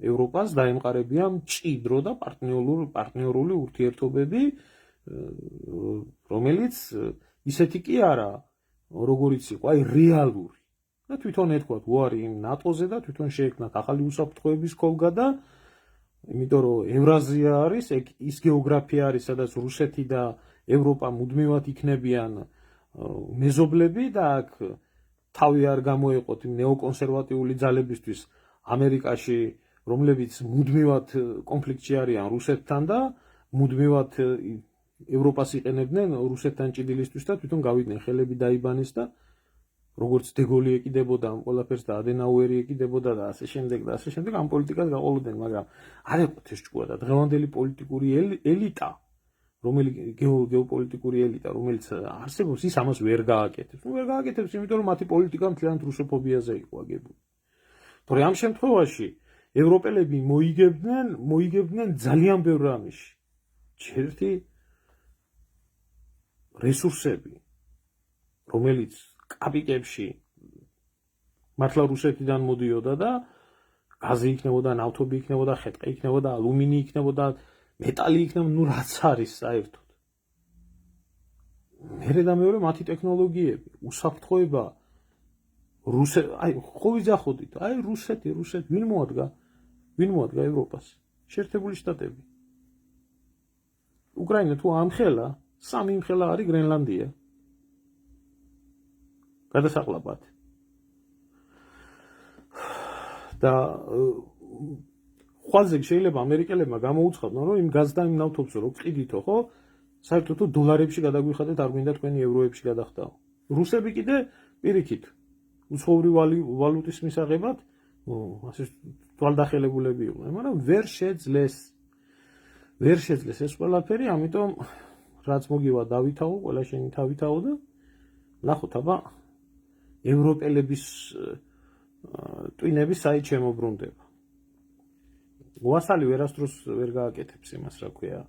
Speaker 1: ევროპას დაემყარებიან მჭიდრო და პარტნიორული ურთიერთობები, რომელიც ისეთი კი არა, როგორიც იყო, აი რეალური. და თვითონ ეთქვათ უარი იმ ნატოზე და თვითონ შეექმნათ ახალი უსაფრთხოების ქოლგა და იმიტომ რომ ევრაზია არის, ის გეოგრაფია არის, სადაც რუსეთი და ევროპა მუდმივად იქნებიან მეზობლები და აქ თავი არ გამოეყოთ იმ ნეოკონსერვატიული ძალებისთვის ამერიკაში, რომლებიც მუდმივად კონფლიქტში არიან რუსეთთან და მუდმივად ევროპას იყენებდნენ რუსეთთან ჭიდილისთვის და თვითონ გავიდნენ ხელები დაიბანეს და როგორც დეგოლი ეკიდებოდა ამ ყველაფერს და ადენაუერი ეკიდებოდა და ასე შემდეგ ამ პოლიტიკას გაყოლოდნენ, მაგრამ არ ეყოთ ეს ჭკუა და დღევანდელი პოლიტიკური ელიტა, გეოპოლიტიკური ელიტა, რომელიც არსებობს, ის ამას ვერ გააკეთებს. ვერ გააკეთებს, იმიტომ რომ მათი პოლიტიკა მთლიანად რუსოფობიაზე იყო აგებული. თორე ამ შემთხვევაში ევროპელები მოიგებდნენ ძალიან ბევრ რამეში. ერთი რესურსები, რომელიც კაპიკებში მართლა რუსეთიდან მოდიოდა და გაზი იქნებოდა, ნავთობი იქნებოდა, ხეტყი იქნებოდა, ალუმინი იქნებოდა, მეტალი იქნებოდა, რაც არის საერთოდ. მერე და მეორე მათი ტექნოლოგიები, უსაფრთხოება ხო ვიძახოდით, რუსეთი, ვინ მოადგა ევროპას? შეერთებული შტატები. უკრაინა თუ ამხელა, სამი იმხელა არის გრენლანდია. გადასაყლაპად. და ხვალზე შეიძლება ამერიკელებმა გამოუცხადონ, რომ იმ გაზს და იმ ნავთობს რო ყიდითო, ხო? საერთოდ თუ დოლარებში გადაგვიხადეთ, არ გვინდა თქვენი ევროებში გადახდაო. რუსები კიდე პირიქით უცხოური ვალუტის მისაღებად, ასე თვალდახელებულები იყვნენ, მაგრამ ვერ შეძლეს ეს ყველაფერი, ამიტომ რაც მოგივა დავითაო, ყველა შენი თავითაო და ნახოთ, აბა ევროპელების ტვინები საით შემოbrunდება. უასალი ვერასდროს ვერ გააკეთებს იმას, რა ქვია,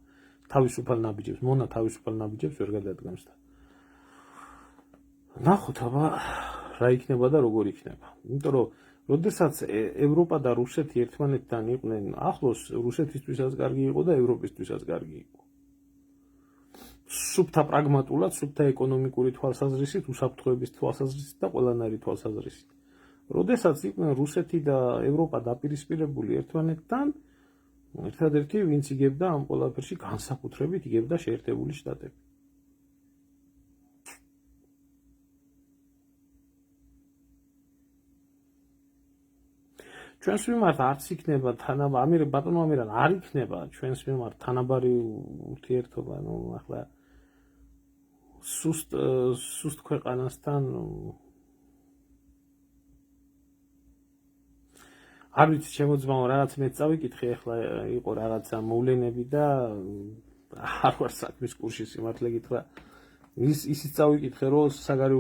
Speaker 1: თავისუფალ ნაბიჯებს, მონა თავისუფალ ნაბიჯებს ვერ გადადგამს და ნახოთ, აბა რა იქნება და როგორ იქნება. იმიტომ რომ როდესაც ევროპა და რუსეთი ერთმანეთთან იყვნენ ახლოს, რუსეთისთვისაც კარგი იყო და ევროპისთვისაც კარგი იყო. სუფთა პრაგმატულად, სუფთა ეკონომიკური თვალსაზრისით, უსაფრთხოების თვალსაზრისით და ყველანაირი თვალსაზრისით. როდესაც იყვნენ რუსეთი და ევროპა დაპირისპირებული ერთმანეთთან, ერთადერთი ვინც იგებდა ამ ყველაფერში განსაკუთრებით იგებდა შეერთებული შტატები. ჩვენს მიმართ არც იქნება ბატონო ამირან არ იქნება ჩვენს მიმართ თანაბარი ურთიერთობა, ახლა სუსტ ქვეყანასთან არ ვიცი, შემოძმაო რაღაც მე წავიკითხე, ახლა იყო რაღაცა მოვლენები და არ ვარ საქმის კურსში სიმართლე გითხრა. ისიც წავიკითხე, რომ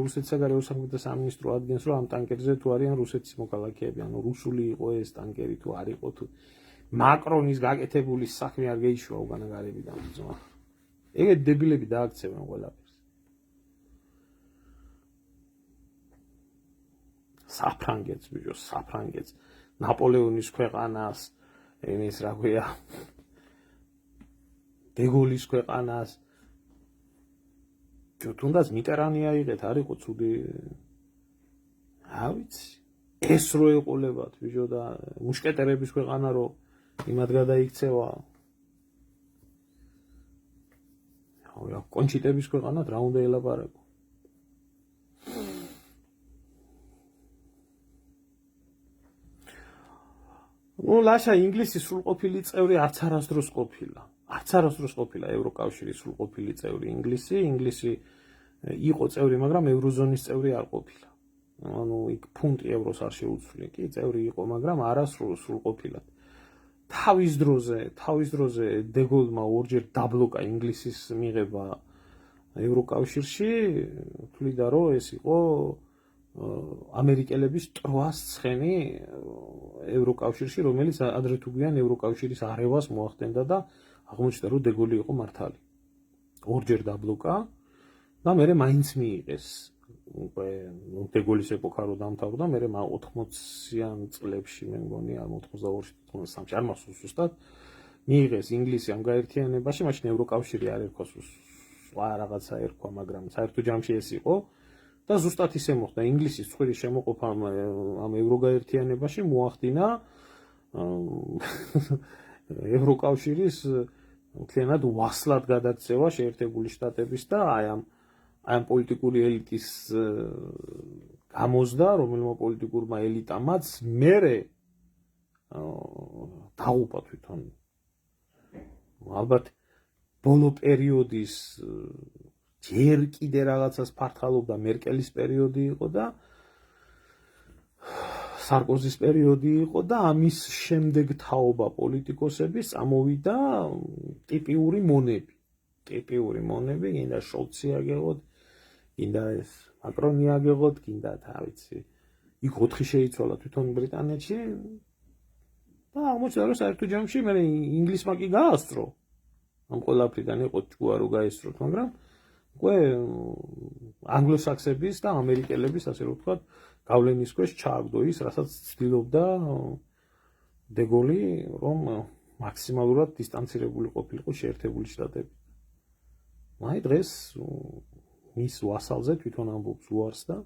Speaker 1: რუსეთის საგარეო საქმეთა სამინისტრო ადგენს, რომ ამ ტანკერზე თუ არიან რუსეთის მოქალაქეები, ანუ რუსული იყო ეს ტანკერი თუ არ იყო თუ მაკრონის გაკეთებული საქმე არ გეიშვა უკანა გარებიდან ძმა. ეგეთ დებილები დააქცევენ ყველაფერს. საფრანგეთს, ბიჭო, საფრანგეთს, ნაპოლეონის ქვეყანას, ეს რა ქვია, დეგოლის ქვეყანას, თუნდაც მიტერანი აიღეთ, არ იყო ცუდი, რა ვიცი, ეს რო ეყოლებათ, ბიჭო, და მუშკეტერების ქვეყანა რო იმად გადაიქცევა, კონჩიტების ქვეყანად რა უნდა ელაპარაკო. ლაშა ინგლისის სრულყოფილი წევრი არც არასდროს ყოფილა ევროკავშირის სრულყოფილი წევრი ინგლისი იყო წევრი, მაგრამ ევროზონის წევრი არ ყოფილა. ანუ იქ ფუნტი ევროს არ შეუცვლია, კი წევრი იყო, მაგრამ არა სრულყოფილად. თავის დროზე დეგოლმა ორჯერ დაბლოკა ინგლისის მიღება ევროკავშირში, თვლიდა რომ ეს იყო ამერიკელების ტროას ცხენი ევროკავშირში, რომელიც ადრე თუ გვიან ევროკავშირის არევას მოახდენდა და აღმოჩნდა, რომ დეგოლი იყო მართალი. ორჯერ დაბლოკა და მერე მაინც მიიღეს. დეგოლის ეპოქა რო დამთავრდა, მერე 80-იან წლებში მე მგონი, 82-ში, 83-ში არ მახსოვს ზუსტად, მიიღეს ინგლისი ამ გაერთიანებაში, მაშინ ევროკავშირი არ ერქვა, სხვა რაღაცა ერქვა, მაგრამ საერთო ჯამში ეს იყო. და ზუსტად ისე მოხდა, ინგლისის ცხვირის შემოყოფა ამ ევროგაერთიანებაში მოახდინა ევროკავშირის მთლიანად ვასლად გადაქცევა შეერთებული შტატების და აი ამ პოლიტიკური ელიტის გამოზდა, რომელმა პოლიტიკურმა ელიტამაც მერე დაუპა თვითონ. ალბათ ბოლო პერიოდის ჯერ კიდე რაღაცას ფართხალობდა მერკელის პერიოდი იყო და სარკოზის პერიოდი იყო და ამის შემდეგ თაობა პოლიტიკოსების წამოვიდა ტიპიური მონები. გინდა შოლცი აგեղოთ, გინდა ეს მაკრონი აგեղოთ, გინდა თავიცი. იქ 4 შეიცვალა თვითონ ბრიტანეთში და აღმოჩნდა რომ საერთო ჯამში მე ინგლისმა კი გაასწრო. ამ ყველაფრიდან იყო ჯგუა რო გაესწროთ, მაგრამ უკვე ანგლოსაქსების და ამერიკელების ასე რომ ვთქვათ გავლენის ქვეშ ჩააგდო ის, რასაც ცდილობდა დეგოლი, რომ მაქსიმალურად დისტანცირებული ყოფილიყო შეერთებული შტატები. მაი დღეს მის ვასალზე თვითონ ამბობს უარს და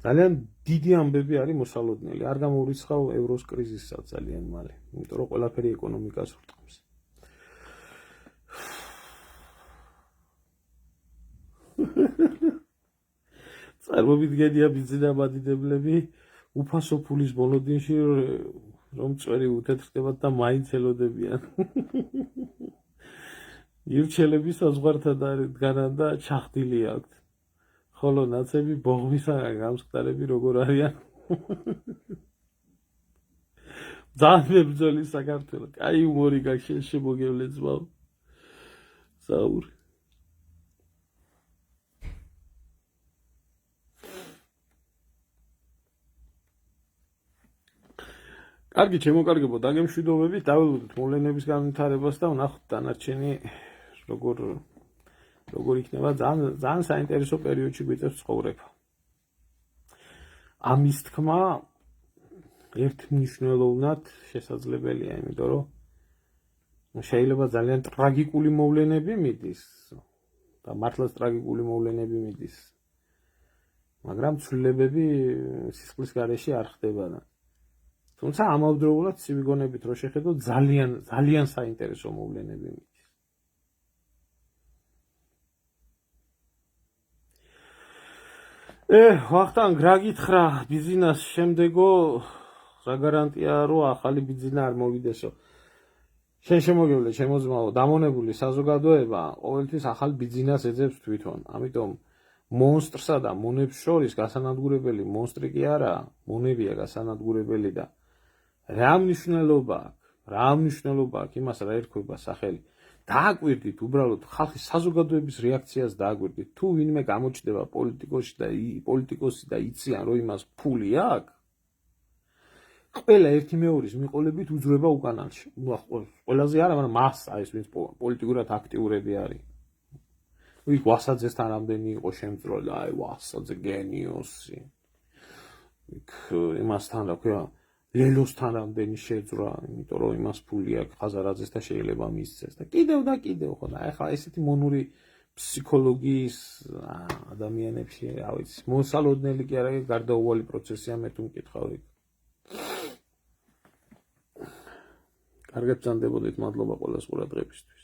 Speaker 1: ძალიან დიდი ამბები არის მოსალოდნელი. არ გამოურიცხავ ევროს კრიზისსაც ძალიან მალე, იმიტომ რომ ყველაფერი ეკონომიკას ვრტყამს. წარმოვიდგენია ბიზნესმენები უფასო ფულის ბოლოდინში რომ წვერი უთეთრდებათ და მაინც ელოდებიან. ირჩელები საზღვართან დგანან და ჩახდილი აქვთ. ხოლო ნაცები ბოღმისაგან გამსხდარები როგორ არიან? ძალიან მებრძოლი საქართველო. კაი უმორი გაქვს შემოგევლე ძმაო. საური. კარგი, შემოკარგებო, დაგემშვიდობები, დაველოდოთ მოვლენების განვითარებას და ვნახოთ დანარჩენი როგორ იქნება. ძალიან საინტერესო პერიოდში გვიწევს ცხოვრება. ამის თქმა ერთმნიშვნელოვნად შესაძლებელია, იმიტომ რომ შეიძლება ძალიან ტრაგიკული მოვლენები მიდის და მართლაც ტრაგიკული მოვლენები მიდის. მაგრამ ცვლილებები სისხლის გარეშე არ ხდება და თუმცა ამავდროულად სივიგონებით რო შეხედოთ ძალიან საინტერესო მოვლენები მიდის. ვახტანგ რა გითხრა ბიზნეს შემდეგო რა გარანტია რომ ახალი ბიზნესი არ მოვიდესო. შენ შემოგევლე შემოძმაო, დამონებული საზოგადოება ყოველთვის ახალ ბიზნესს ეძებს თვითონ. ამიტომ მონსტრსა და მონებს შორის გასანადგურებელი მონსტრი კი არა, მონებია გასანადგურებელი და რა მნიშვნელობა აქვს იმას რა ერქვება სახელი. დააკვირდით უბრალოდ ხალხის საზოგადოების რეაქციას დააკვირდით. თუ ვინმე გამოჩნდება პოლიტიკოსი და იციან რომ იმას ფული აქვს, ყველა ერთი მეორის მიყოლებით უძრება უკანალში. ყველაზე არა, მაგრამ მასა ეს ვინც პოლიტიკურად აქტიურები არის. იქ ვასაძესთან რამდენი იყო შემწროლი, აი ვასაძე გენიოსი. იქ იმასთან რა ქვია ლელოსთან რამდენი შეძრა, იმიტომ რომ იმას ფული აქვს ხაზარაძეს და შეიძლება მისცეს და კიდევ ხო და ეხლა ესეთი მონური ფსიქოლოგიის ადამიანებში რა ვიცი მოსალოდნელი კი არა, გარდაუვალი პროცესია მე თუ მკითხავ იქ. კარგად ბრძანდებოდეთ, მადლობა ყველას ყურადღებისთვის.